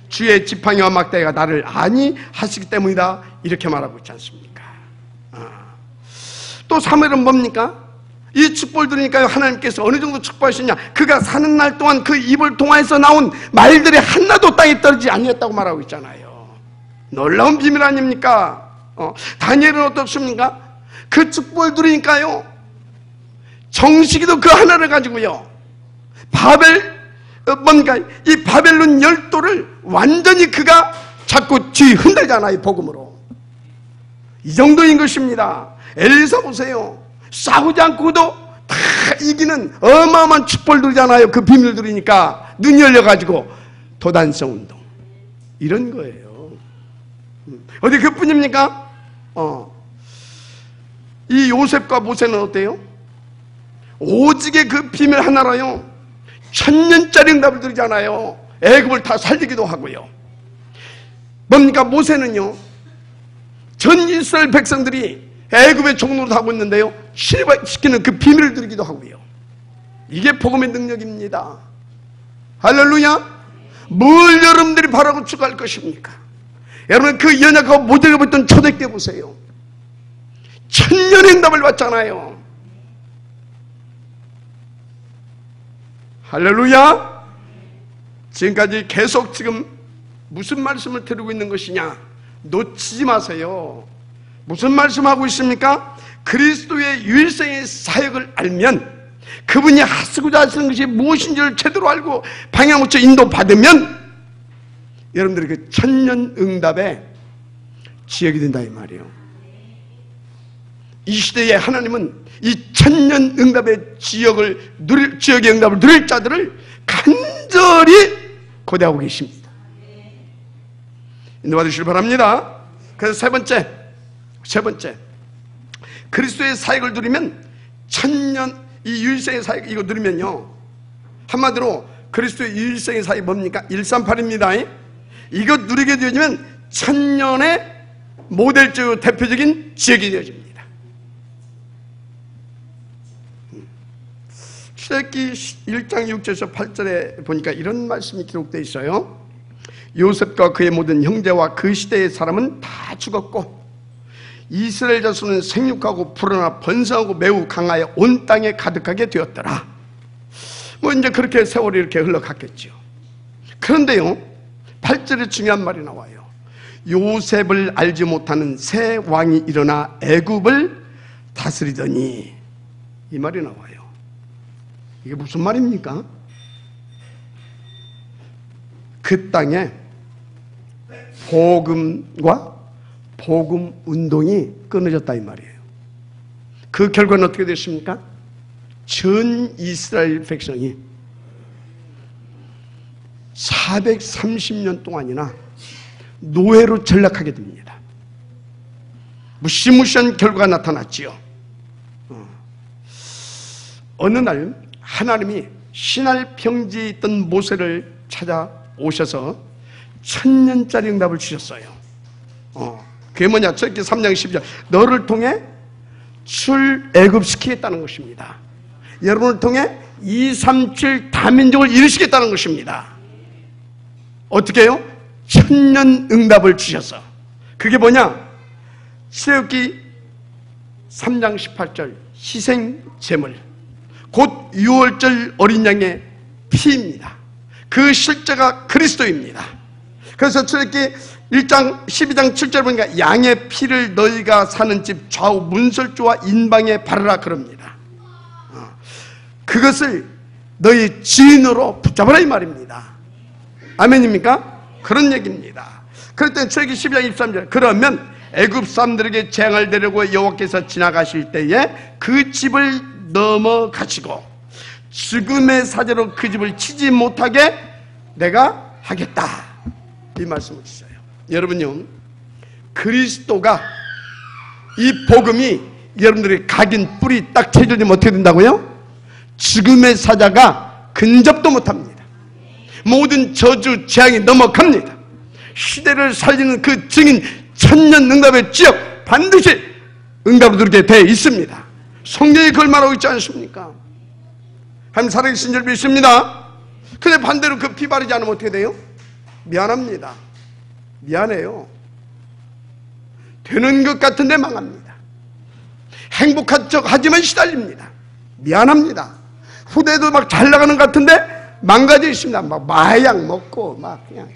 주의 지팡이와 막대기가 나를 안위하시기 때문이다. 이렇게 말하고 있지 않습니까? 또 3월은 뭡니까? 이 축복을 들으니까요, 하나님께서 어느 정도 축복하시냐? 그가 사는 날 동안 그 입을 통하여서 나온 말들이 하나도 땅에 떨어지지 아니었다고 말하고 있잖아요. 놀라운 비밀 아닙니까? 다니엘은 어떻습니까? 그 축복을 들으니까요, 정식이도 그 하나를 가지고요, 이 바벨론 열도를 완전히 그가 자꾸 뒤흔들잖아요, 복음으로. 이 정도인 것입니다. 엘리사 보세요. 싸우지 않고도 다 이기는 어마어마한 축복을 누리잖아요. 그 비밀을 누리니까 눈이 열려가지고 도단성 운동. 이런 거예요. 어디 그뿐입니까? 이 요셉과 모세는 어때요? 오직의 그 비밀 하나로요 1000년짜리 응답을 드리잖아요. 애굽을 다 살리기도 하고요. 뭡니까? 모세는요, 전 이스라엘 백성들이 애굽의 종로로 하고 있는데요, 실버시키는 그 비밀을 드리기도 하고요. 이게 복음의 능력입니다. 할렐루야. 뭘 여러분들이 바라고 추구할 것입니까? 여러분 그 연약하고 못되게 보던 초대교회 보세요. 1000년의 응답을 받잖아요. 할렐루야. 지금까지 계속 지금 무슨 말씀을 드리고 있는 것이냐, 놓치지 마세요. 무슨 말씀하고 있습니까? 그리스도의 유일성의 사역을 알면, 그분이 하시고자 하시는 것이 무엇인지를 제대로 알고 방향을 인도받으면 여러분들이 그 1000년 응답의 지역이 된다 이 말이에요. 이 시대에 하나님은 이 1000년 응답의 지역의 응답을 누릴 자들을 간절히 고대하고 계십니다. 인도받으시길 바랍니다. 그래서 세 번째 그리스도의 사역을 누리면 1000년 이 유일성의 사역 이거 누리면요, 한마디로 그리스도의 유일성의 사역이 뭡니까? 138입니다. 이거 누리게 되어지면 1000년의 모델적이고 대표적인 지역이 되어집니다. 출애굽기 1장 6절에서 8절에 보니까 이런 말씀이 기록되어 있어요. 요셉과 그의 모든 형제와 그 시대의 사람은 다 죽었고 이스라엘 자손은 생육하고 불어나 번성하고 매우 강하여 온 땅에 가득하게 되었더라. 뭐 이제 그렇게 세월이 이렇게 흘러갔겠죠. 그런데요, 8절에 중요한 말이 나와요. 요셉을 알지 못하는 새 왕이 일어나 애굽을 다스리더니, 이 말이 나와요. 이게 무슨 말입니까? 그 땅에 복음과 복음 운동이 끊어졌다 이 말이에요. 그 결과는 어떻게 됐습니까? 전 이스라엘 백성이 430년 동안이나 노예로 전락하게 됩니다. 무시무시한 결과가 나타났지요. 어느 날 하나님이 시날 평지에 있던 모세를 찾아오셔서 1000년짜리 응답을 주셨어요. 그게 뭐냐? 출애굽기 3장 12절 너를 통해 출애굽시키겠다는 것입니다. 여러분을 통해 237 다민족을 이루시겠다는 것입니다. 어떻게 해요? 1000년 응답을 주셔서. 그게 뭐냐? 출애굽기 3장 18절 희생제물 곧 유월절 어린 양의 피입니다. 그 실제가 그리스도입니다. 그래서 출애굽기 1장 12장 7절 보니까 양의 피를 너희가 사는 집 좌우 문설주와 인방에 바르라 그럽니다. 그것을 너희 지인으로 붙잡으라 이 말입니다. 아멘입니까? 그런 얘기입니다. 그럴 때 출애굽기 12장 23절 그러면 애굽 사람들에게 재앙을 내려고 여호와께서 지나가실 때에 그 집을 넘어가시고 죽음의 사자로 그 집을 치지 못하게 내가 하겠다 이 말씀을 주셔요. 여러분요, 그리스도가 이 복음이 여러분들의 각인 뿌리 딱 채워지면 어떻게 된다고요? 죽음의 사자가 근접도 못합니다. 모든 저주 재앙이 넘어갑니다. 시대를 살리는 그 증인 천년 응답의 지역 반드시 응답을 누리게 되어 있습니다. 성경이 그걸 말하고 있지 않습니까? 하나님 살아계신 줄 믿습니다. 근데 반대로 그 피 바르지 않으면 어떻게 돼요? 미안합니다. 미안해요. 되는 것 같은데 망합니다. 행복한 척 하지만 시달립니다. 미안합니다. 후대도 막 잘 나가는 것 같은데 망가져 있습니다. 막 마약 먹고 막 그냥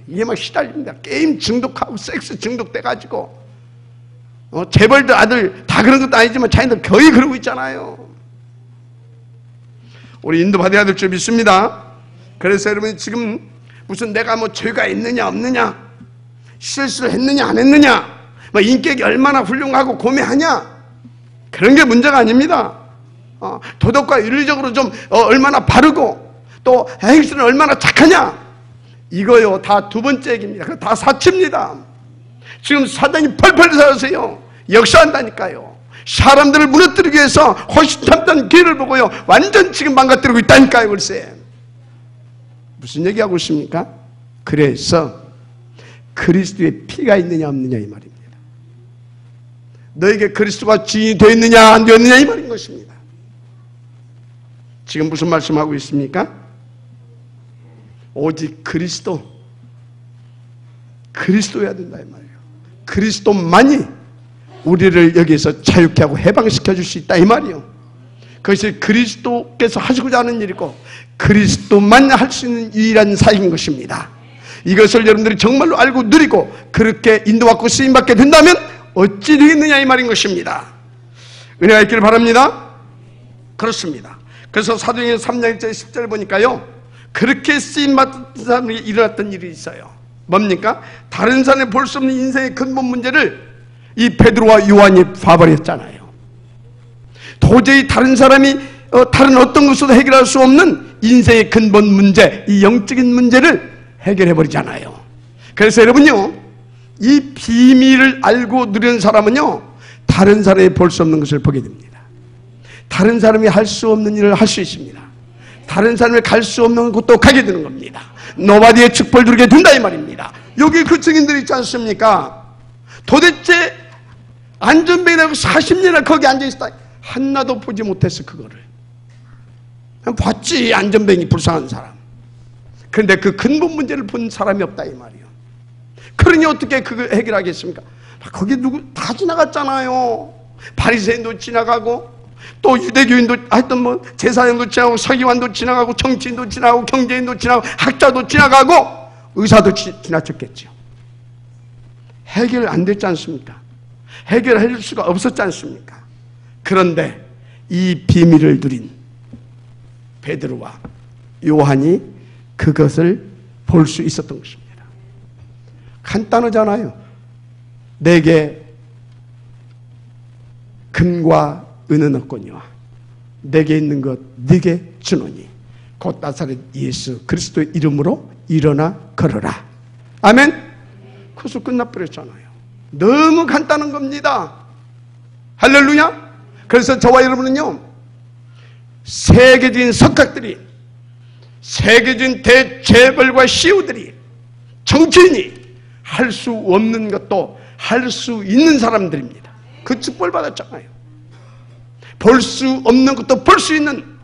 이게 막 시달립니다. 게임 중독하고 섹스 중독돼가지고 재벌들 아들 다 그런 것도 아니지만 자기들 거의 그러고 있잖아요. 우리 인도받아야 될 줄 믿습니다. 그래서 여러분 지금 무슨 내가 뭐 죄가 있느냐 없느냐 실수를 했느냐 안 했느냐 뭐 인격이 얼마나 훌륭하고 고매하냐 그런 게 문제가 아닙니다. 도덕과 윤리적으로 좀 얼마나 바르고 또 행실은 얼마나 착하냐 이거요 다 두 번째 얘기입니다. 그거 다 사치입니다. 지금 사단이 펄펄 살아서요 역사한다니까요. 사람들을 무너뜨리기 위해서 호시탐탐 기회를 보고요 완전 지금 망가뜨리고 있다니까요. 글쎄 무슨 얘기하고 있습니까? 그래서 그리스도의 피가 있느냐 없느냐 이 말입니다. 너에게 그리스도가 주인이 되어 있느냐 안 되었느냐 이 말인 것입니다. 지금 무슨 말씀하고 있습니까? 오직 그리스도여야 된다 이 말이에요. 그리스도만이 우리를 여기에서 자유케 하고 해방시켜 줄 수 있다 이 말이에요. 그것이 그리스도께서 하시고자 하는 일이고 그리스도만 할 수 있는 유일한 사역인 것입니다. 이것을 여러분들이 정말로 알고 누리고 그렇게 인도받고 쓰임받게 된다면 어찌 되겠느냐 이 말인 것입니다. 은혜가 있기를 바랍니다. 그렇습니다. 그래서 사도행전 3장 1절 10절 보니까요 그렇게 쓰임받은 사람에게 일어났던 일이 있어요. 뭡니까? 다른 사람이 볼 수 없는 인생의 근본 문제를 이 베드로와 요한이 봐버렸잖아요. 도저히 다른 사람이 다른 어떤 것으로도 해결할 수 없는 인생의 근본 문제, 이 영적인 문제를 해결해버리잖아요. 그래서 여러분요 이 비밀을 알고 누리는 사람은요 다른 사람이 볼 수 없는 것을 보게 됩니다. 다른 사람이 할 수 없는 일을 할 수 있습니다. 다른 사람이 갈 수 없는 곳도 가게 되는 겁니다. 노바디의 축복을 누리게 된다 이 말입니다. 여기 그 증인들이 있지 않습니까? 도대체 안전뱅이라고 40년을 거기 앉아있다 하나도 보지 못했어. 그거를 그냥 봤지. 안전뱅이 불쌍한 사람. 그런데 그 근본 문제를 본 사람이 없다 이 말이에요. 그러니 어떻게 그걸 해결하겠습니까? 거기 누구 다 지나갔잖아요. 바리새인도 지나가고 또 유대교인도 하여튼 뭐 제사장도 지나가고 서기관도 지나가고 정치인도 지나가고 경제인도 지나가고 학자도 지나가고 의사도 지나쳤겠죠. 해결 안 됐지 않습니까? 해결할 수가 없었지 않습니까? 그런데 이 비밀을 누린 베드로와 요한이 그것을 볼 수 있었던 것입니다. 간단하잖아요. 내게 금과 은은 없거니와 내게 있는 것 네게 주노니 곧 나사렛 예수 그리스도의 이름으로 일어나 걸어라. 아멘. 그래서 끝나버렸잖아요. 너무 간단한 겁니다. 할렐루야. 그래서 저와 여러분은요, 세계적인 석학들이, 세계적인 대재벌과 CEO들이, 정치인이 할 수 없는 것도 할 수 있는 사람들입니다. 그 축복을 받았잖아요. 볼 수 없는 것도 볼 수 있는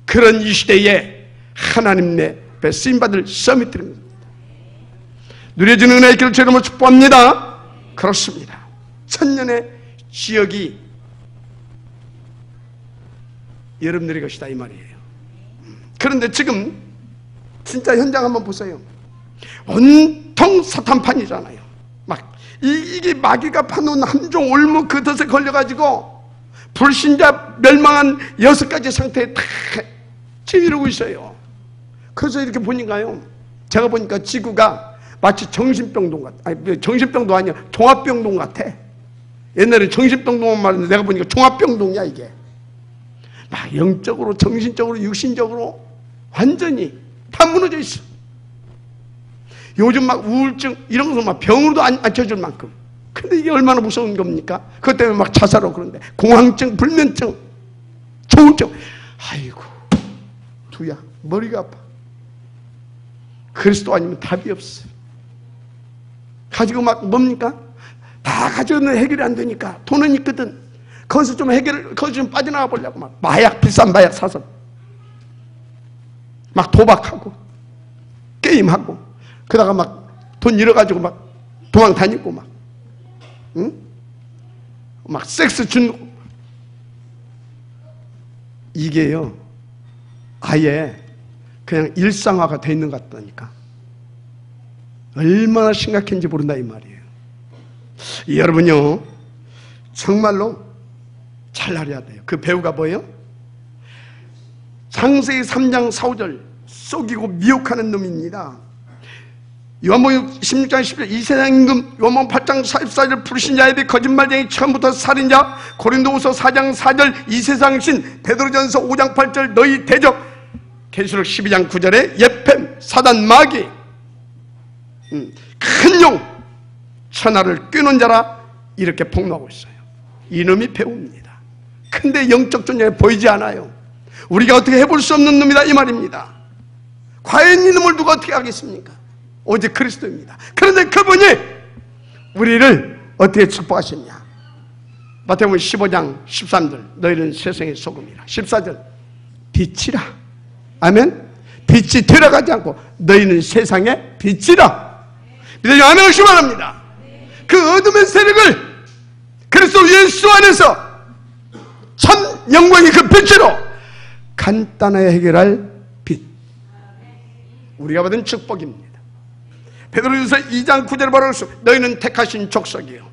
그런 이 시대에 하나님의 앞에 쓰임받을 서밋들입니다. 누려지는 은혜의 길을 주님으로 축복합니다. 그렇습니다. 천년의 지역이 여러분들의 것이다 이 말이에요. 그런데 지금 진짜 현장 한번 보세요. 온통 사탄판이잖아요. 막 이게 마귀가 파놓은 함종 올무 그 덫에 걸려가지고 불신자 멸망한 6가지 상태에 다 찌르고 있어요. 그래서 이렇게 보니까요, 제가 보니까 지구가 마치 정신병동 같아. 아니, 정신병도 아니야. 종합병동 같아. 옛날에 정신병동만 말했는데 내가 보니까 종합병동이야 이게. 막 영적으로, 정신적으로, 육신적으로 완전히 다 무너져 있어. 요즘 막 우울증 이런 것은 막 병으로도 안 쳐줄 만큼. 근데 이게 얼마나 무서운 겁니까? 그것 때문에 막 자살하고 그러는데, 공황증, 불면증, 조울증. 아이고 두야 머리가 아파. 그리스도 아니면 답이 없어. 가지고 막 뭡니까? 다 가져오는 해결이 안 되니까 돈은 있거든. 거기서 좀 거기서 좀 빠져나가 보려고 막 마약, 비싼 마약 사서 막 도박하고 게임하고, 그러다가 막 돈 잃어가지고 막 도망 다니고 막, 응? 막 섹스 준. 이게요 아예 그냥 일상화가 돼 있는 것 같다니까. 얼마나 심각한지 모른다 이 말이에요. 여러분요 정말로 잘 알아야 돼요. 그 배우가 뭐예요? 창세기 3장 4, 5절 속이고 미혹하는 놈입니다. 요한복음 16장 10절 이 세상 임금, 요한복음 8장 44절 불신자에 대해 거짓말쟁이, 처음부터 살인자, 고린도후서 4장 4절 이 세상 신, 베드로전서 5장 8절 너희 대적, 계시록 12장 9절에 예펜, 사단, 마귀, 큰 용, 천하를 꿰놓은 자라 이렇게 폭로하고 있어요. 이놈이 배우입니다. 근데 영적 존재가 보이지 않아요. 우리가 어떻게 해볼 수 없는 놈이다 이 말입니다. 과연 이놈을 누가 어떻게 하겠습니까? 오직 그리스도입니다. 그런데 그분이 우리를 어떻게 축복하셨냐? 마태복음 15장 13절 너희는 세상의 소금이라. 14절 빛이라. 아멘. 빛이 들어가지 않고 너희는 세상의 빛이라. 믿으시면 아멘 하시기 바랍니다. 그 어둠의 세력을 그리스도 예수 안에서 참 영광의 그 빛으로 간단하게 해결할 빛, 우리가 받은 축복입니다. 베드로전서 2장 9절에 뭐라고 했어? 너희는 택하신 족속이요,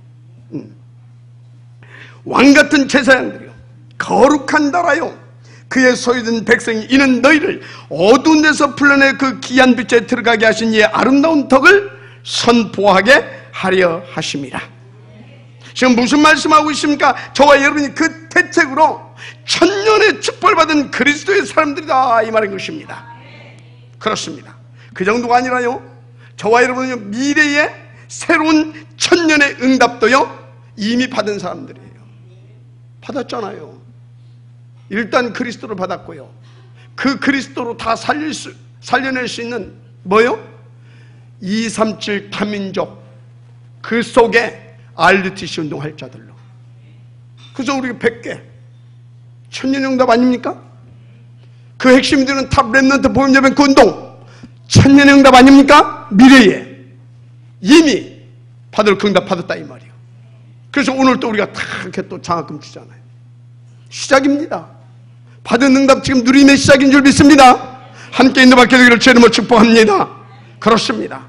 왕같은 제사장들이요, 거룩한 나라요, 그의 소유된 백성이, 이는 너희를 어두운 데서 풀려내 그 귀한 빛에 들어가게 하신 이의 아름다운 덕을 선포하게 하려 하심이라. 지금 무슨 말씀하고 있습니까? 저와 여러분이 그 대책으로 천년의 축복을 받은 그리스도의 사람들이다 이 말인 것입니다. 그렇습니다. 그 정도가 아니라요, 저와 여러분은 미래의 새로운 천년의 응답도요 이미 받은 사람들이에요. 받았잖아요. 일단 그리스도를 받았고요, 그 그리스도로 다 살려낼 수 있는 뭐요? 237 다민족, 그 속에 RUTC 운동할 자들로. 그래서 우리가 100개 천년영답 아닙니까? 그 핵심들은 탑 랩넌트 보험예배그 운동 천년영답 아닙니까? 미래에 이미 받을 그 응답 받았다 이 말이에요. 그래서 오늘 또 우리가 다 이렇게 또 장학금 주잖아요. 시작입니다. 받은 응답 지금 누림의 시작인 줄 믿습니다. 함께 인도받게 되기를 주님으로 축복합니다. 그렇습니다.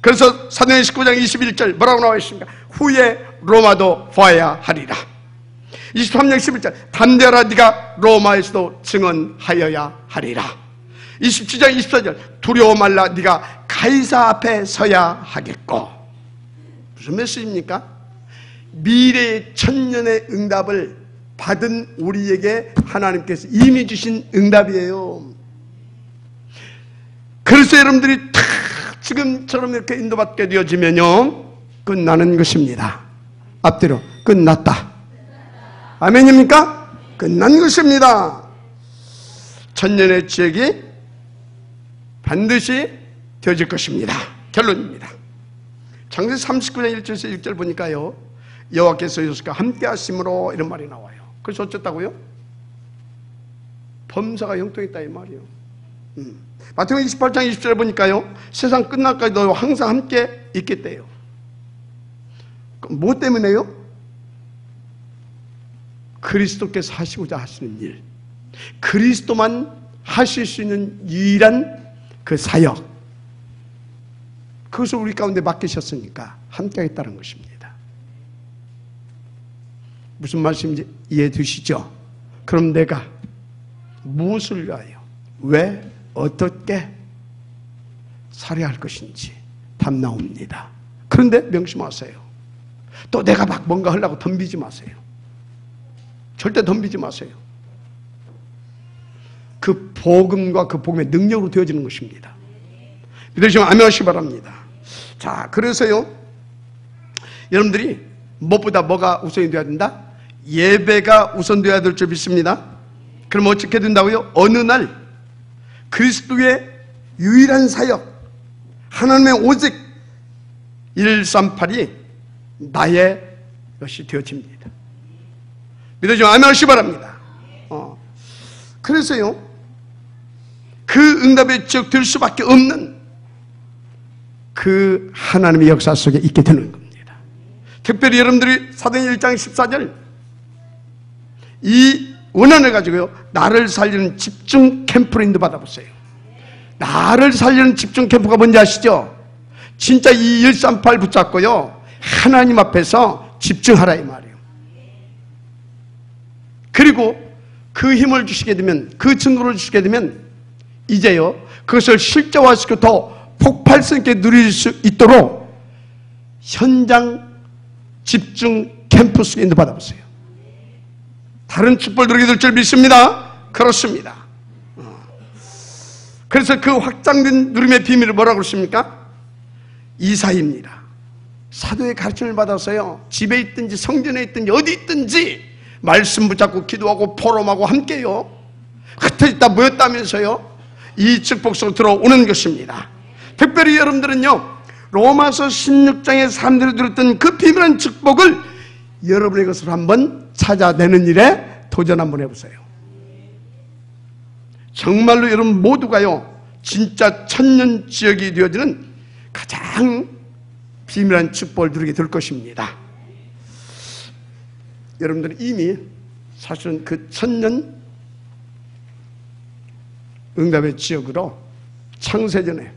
그래서 사도행전 19장 21절 뭐라고 나와 있습니까? 후에 로마도 보아야 하리라. 23장 11절 담대하라, 네가 로마에서도 증언하여야 하리라. 27장 24절 두려워 말라, 네가 가이사 앞에 서야 하겠고. 무슨 메시지입니까? 미래의 천년의 응답을 받은 우리에게 하나님께서 이미 주신 응답이에요. 그래서 여러분들이 다 지금처럼 이렇게 인도받게 되어지면요, 끝나는 것입니다. 앞뒤로 끝났다. 아멘입니까? 끝난 것입니다. 천년의 지역이 반드시 되어질 것입니다. 결론입니다. 창세기 39장 1절에서 6절 보니까요, 여호와께서 요셉과 함께 하심으로 이런 말이 나와요. 그래서 어쨌다고요? 범사가 형통했다 이 말이에요. 마태복음 28장 20절에 보니까요, 세상 끝날까지도 항상 함께 있겠대요. 뭐 때문에요? 그리스도께서 하시고자 하시는 일, 그리스도만 하실 수 있는 유일한 그 사역, 그것을 우리 가운데 맡기셨으니까 함께 하겠다는 것입니다. 무슨 말씀인지 이해해 두시죠? 그럼 내가 무엇을 위하여, 왜, 어떻게 살아야 할 것인지 답 나옵니다. 그런데 명심하세요. 또 내가 막 뭔가 하려고 덤비지 마세요. 절대 덤비지 마세요. 그 복음과 그 복음의 능력으로 되어지는 것입니다. 믿으시면 아멘 하시기 바랍니다. 자, 그래서요, 여러분들이 무엇보다 뭐가 우선이 되어야 된다? 예배가 우선되어야 될 줄 믿습니다. 그럼 어떻게 된다고요? 어느 날 그리스도의 유일한 사역, 하나님의 오직 138이 나의 것이 되어집니다. 믿으시면 아멘 하시기 바랍니다. 그래서요, 그 응답의 지역 될 수밖에 없는 그 하나님의 역사 속에 있게 되는 겁니다. 특별히 여러분들이 사도행전 1장 14절 이 원한을 가지고요, 나를 살리는 집중 캠프로 인도받아 보세요. 나를 살리는 집중 캠프가 뭔지 아시죠? 진짜 이 138 붙잡고요, 하나님 앞에서 집중하라 이 말이에요. 그리고 그 힘을 주시게 되면, 그 증거를 주시게 되면 이제요, 그것을 실제화시켜 더 폭발성 있게 누릴 수 있도록 현장 집중 캠프 속에 인도받아 보세요. 다른 축복을 누리게 될 줄 믿습니다. 그렇습니다. 그래서 그 확장된 누림의 비밀을 뭐라고 그러십니까? 이사입니다. 사도의 가르침을 받아서요, 집에 있든지 성전에 있든지 어디 있든지 말씀 붙잡고 기도하고 포럼하고 함께요, 흩어졌다 모였다면서요, 이 축복 속으로 들어오는 것입니다. 특별히 여러분들은요, 로마서 16장의 사람들이 들었던 그 비밀한 축복을 여러분의 것으로 한번 찾아내는 일에 도전 한번 해보세요. 정말로 여러분 모두가요, 진짜 천년 지역이 되어지는 가장 비밀한 축복을 누리게 될 것입니다. 여러분들은 이미 사실은 그 천년 응답의 지역으로 창세전에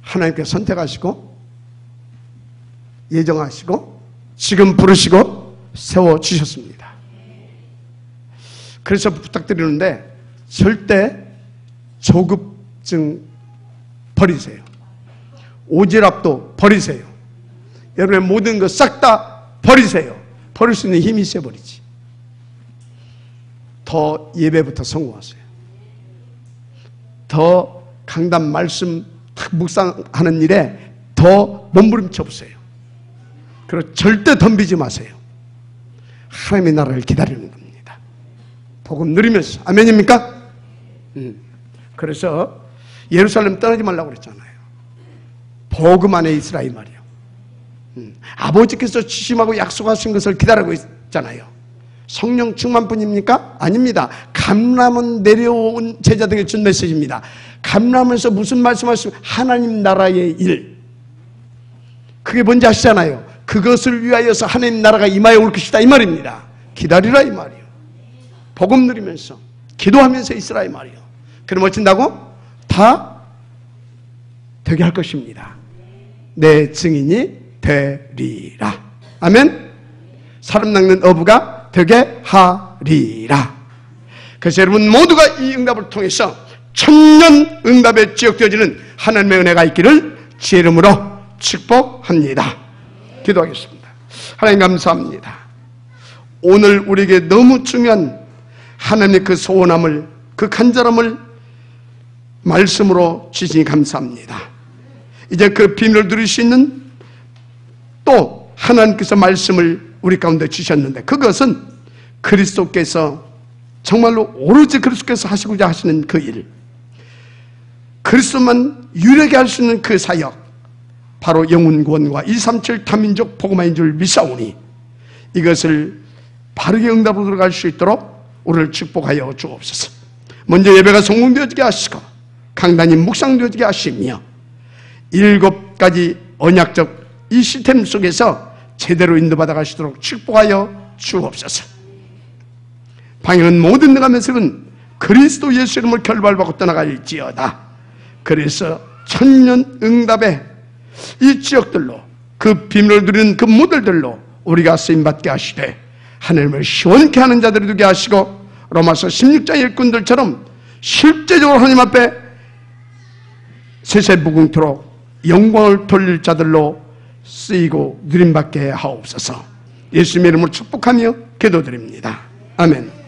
하나님께 선택하시고 예정하시고 지금 부르시고 세워주셨습니다. 그래서 부탁드리는데 절대 조급증 버리세요. 오지랖도 버리세요. 여러분의 모든 것 싹 다 버리세요. 버릴 수 있는 힘이 있어버리지. 더 예배부터 성공하세요. 더 강단 말씀 묵상하는 일에 더 몸부림쳐 보세요. 그리고 절대 덤비지 마세요. 하나님의 나라를 기다리는 겁니다. 복음 누리면서. 아멘입니까? 그래서 예루살렘 떠나지 말라고 그랬잖아요. 복음 안에 있으라 이 말이에요. 아버지께서 지심하고 약속하신 것을 기다리고 있잖아요. 성령 충만뿐입니까? 아닙니다. 감람은 내려온 제자들에게 준 메시지입니다. 감람에서 무슨 말씀하시면 하나님 나라의 일, 그게 뭔지 아시잖아요. 그것을 위하여서 하나님 나라가 임하여 올 것이다 이 말입니다. 기다리라 이 말이에요. 복음 누리면서 기도하면서 있으라 이 말이에요. 그럼 어쩐다고? 다 되게 할 것입니다. 내 증인이 되리라. 아멘. 사람 낚는 어부가 되게 하리라. 그래서 여러분 모두가 이 응답을 통해서 천년 응답에 지역되어지는 하나님의 은혜가 있기를 주의 이름으로 축복합니다. 기도하겠습니다. 하나님 감사합니다. 오늘 우리에게 너무 중요한 하나님의 그 소원함을, 그 간절함을 말씀으로 주시니 감사합니다. 이제 그 비밀을 누릴 수 있는 또 하나님께서 말씀을 우리 가운데 주셨는데, 그것은 그리스도께서 정말로 오로지 그리스도께서 하시고자 하시는 그 일, 그리스도만 유일하게 할 수 있는 그 사역, 바로 영혼구원과 237 타민족 복음화인 줄 믿사오니 이것을 바르게 응답으로 들어갈 수 있도록 우리를 축복하여 주옵소서. 먼저 예배가 성공되어지게 하시고 강단이 묵상되어지게 하시며 7가지 언약적 이 시스템 속에서 제대로 인도받아 가시도록 축복하여 주옵소서. 방향은 모든 내가 면색은 그리스도 예수 이름을 결발받고 떠나갈지어다. 그래서 천년 응답의 이 지역들로 그 비밀을 누리는 그 모델들로 우리가 쓰임받게 하시되 하나님을 시원케 하는 자들이 되게 하시고 로마서 16장 일꾼들처럼 실제적으로 하나님 앞에 세세무궁토록 영광을 돌릴 자들로 쓰이고 누림받게 하옵소서. 예수님의 이름으로 축복하며 기도드립니다. 아멘.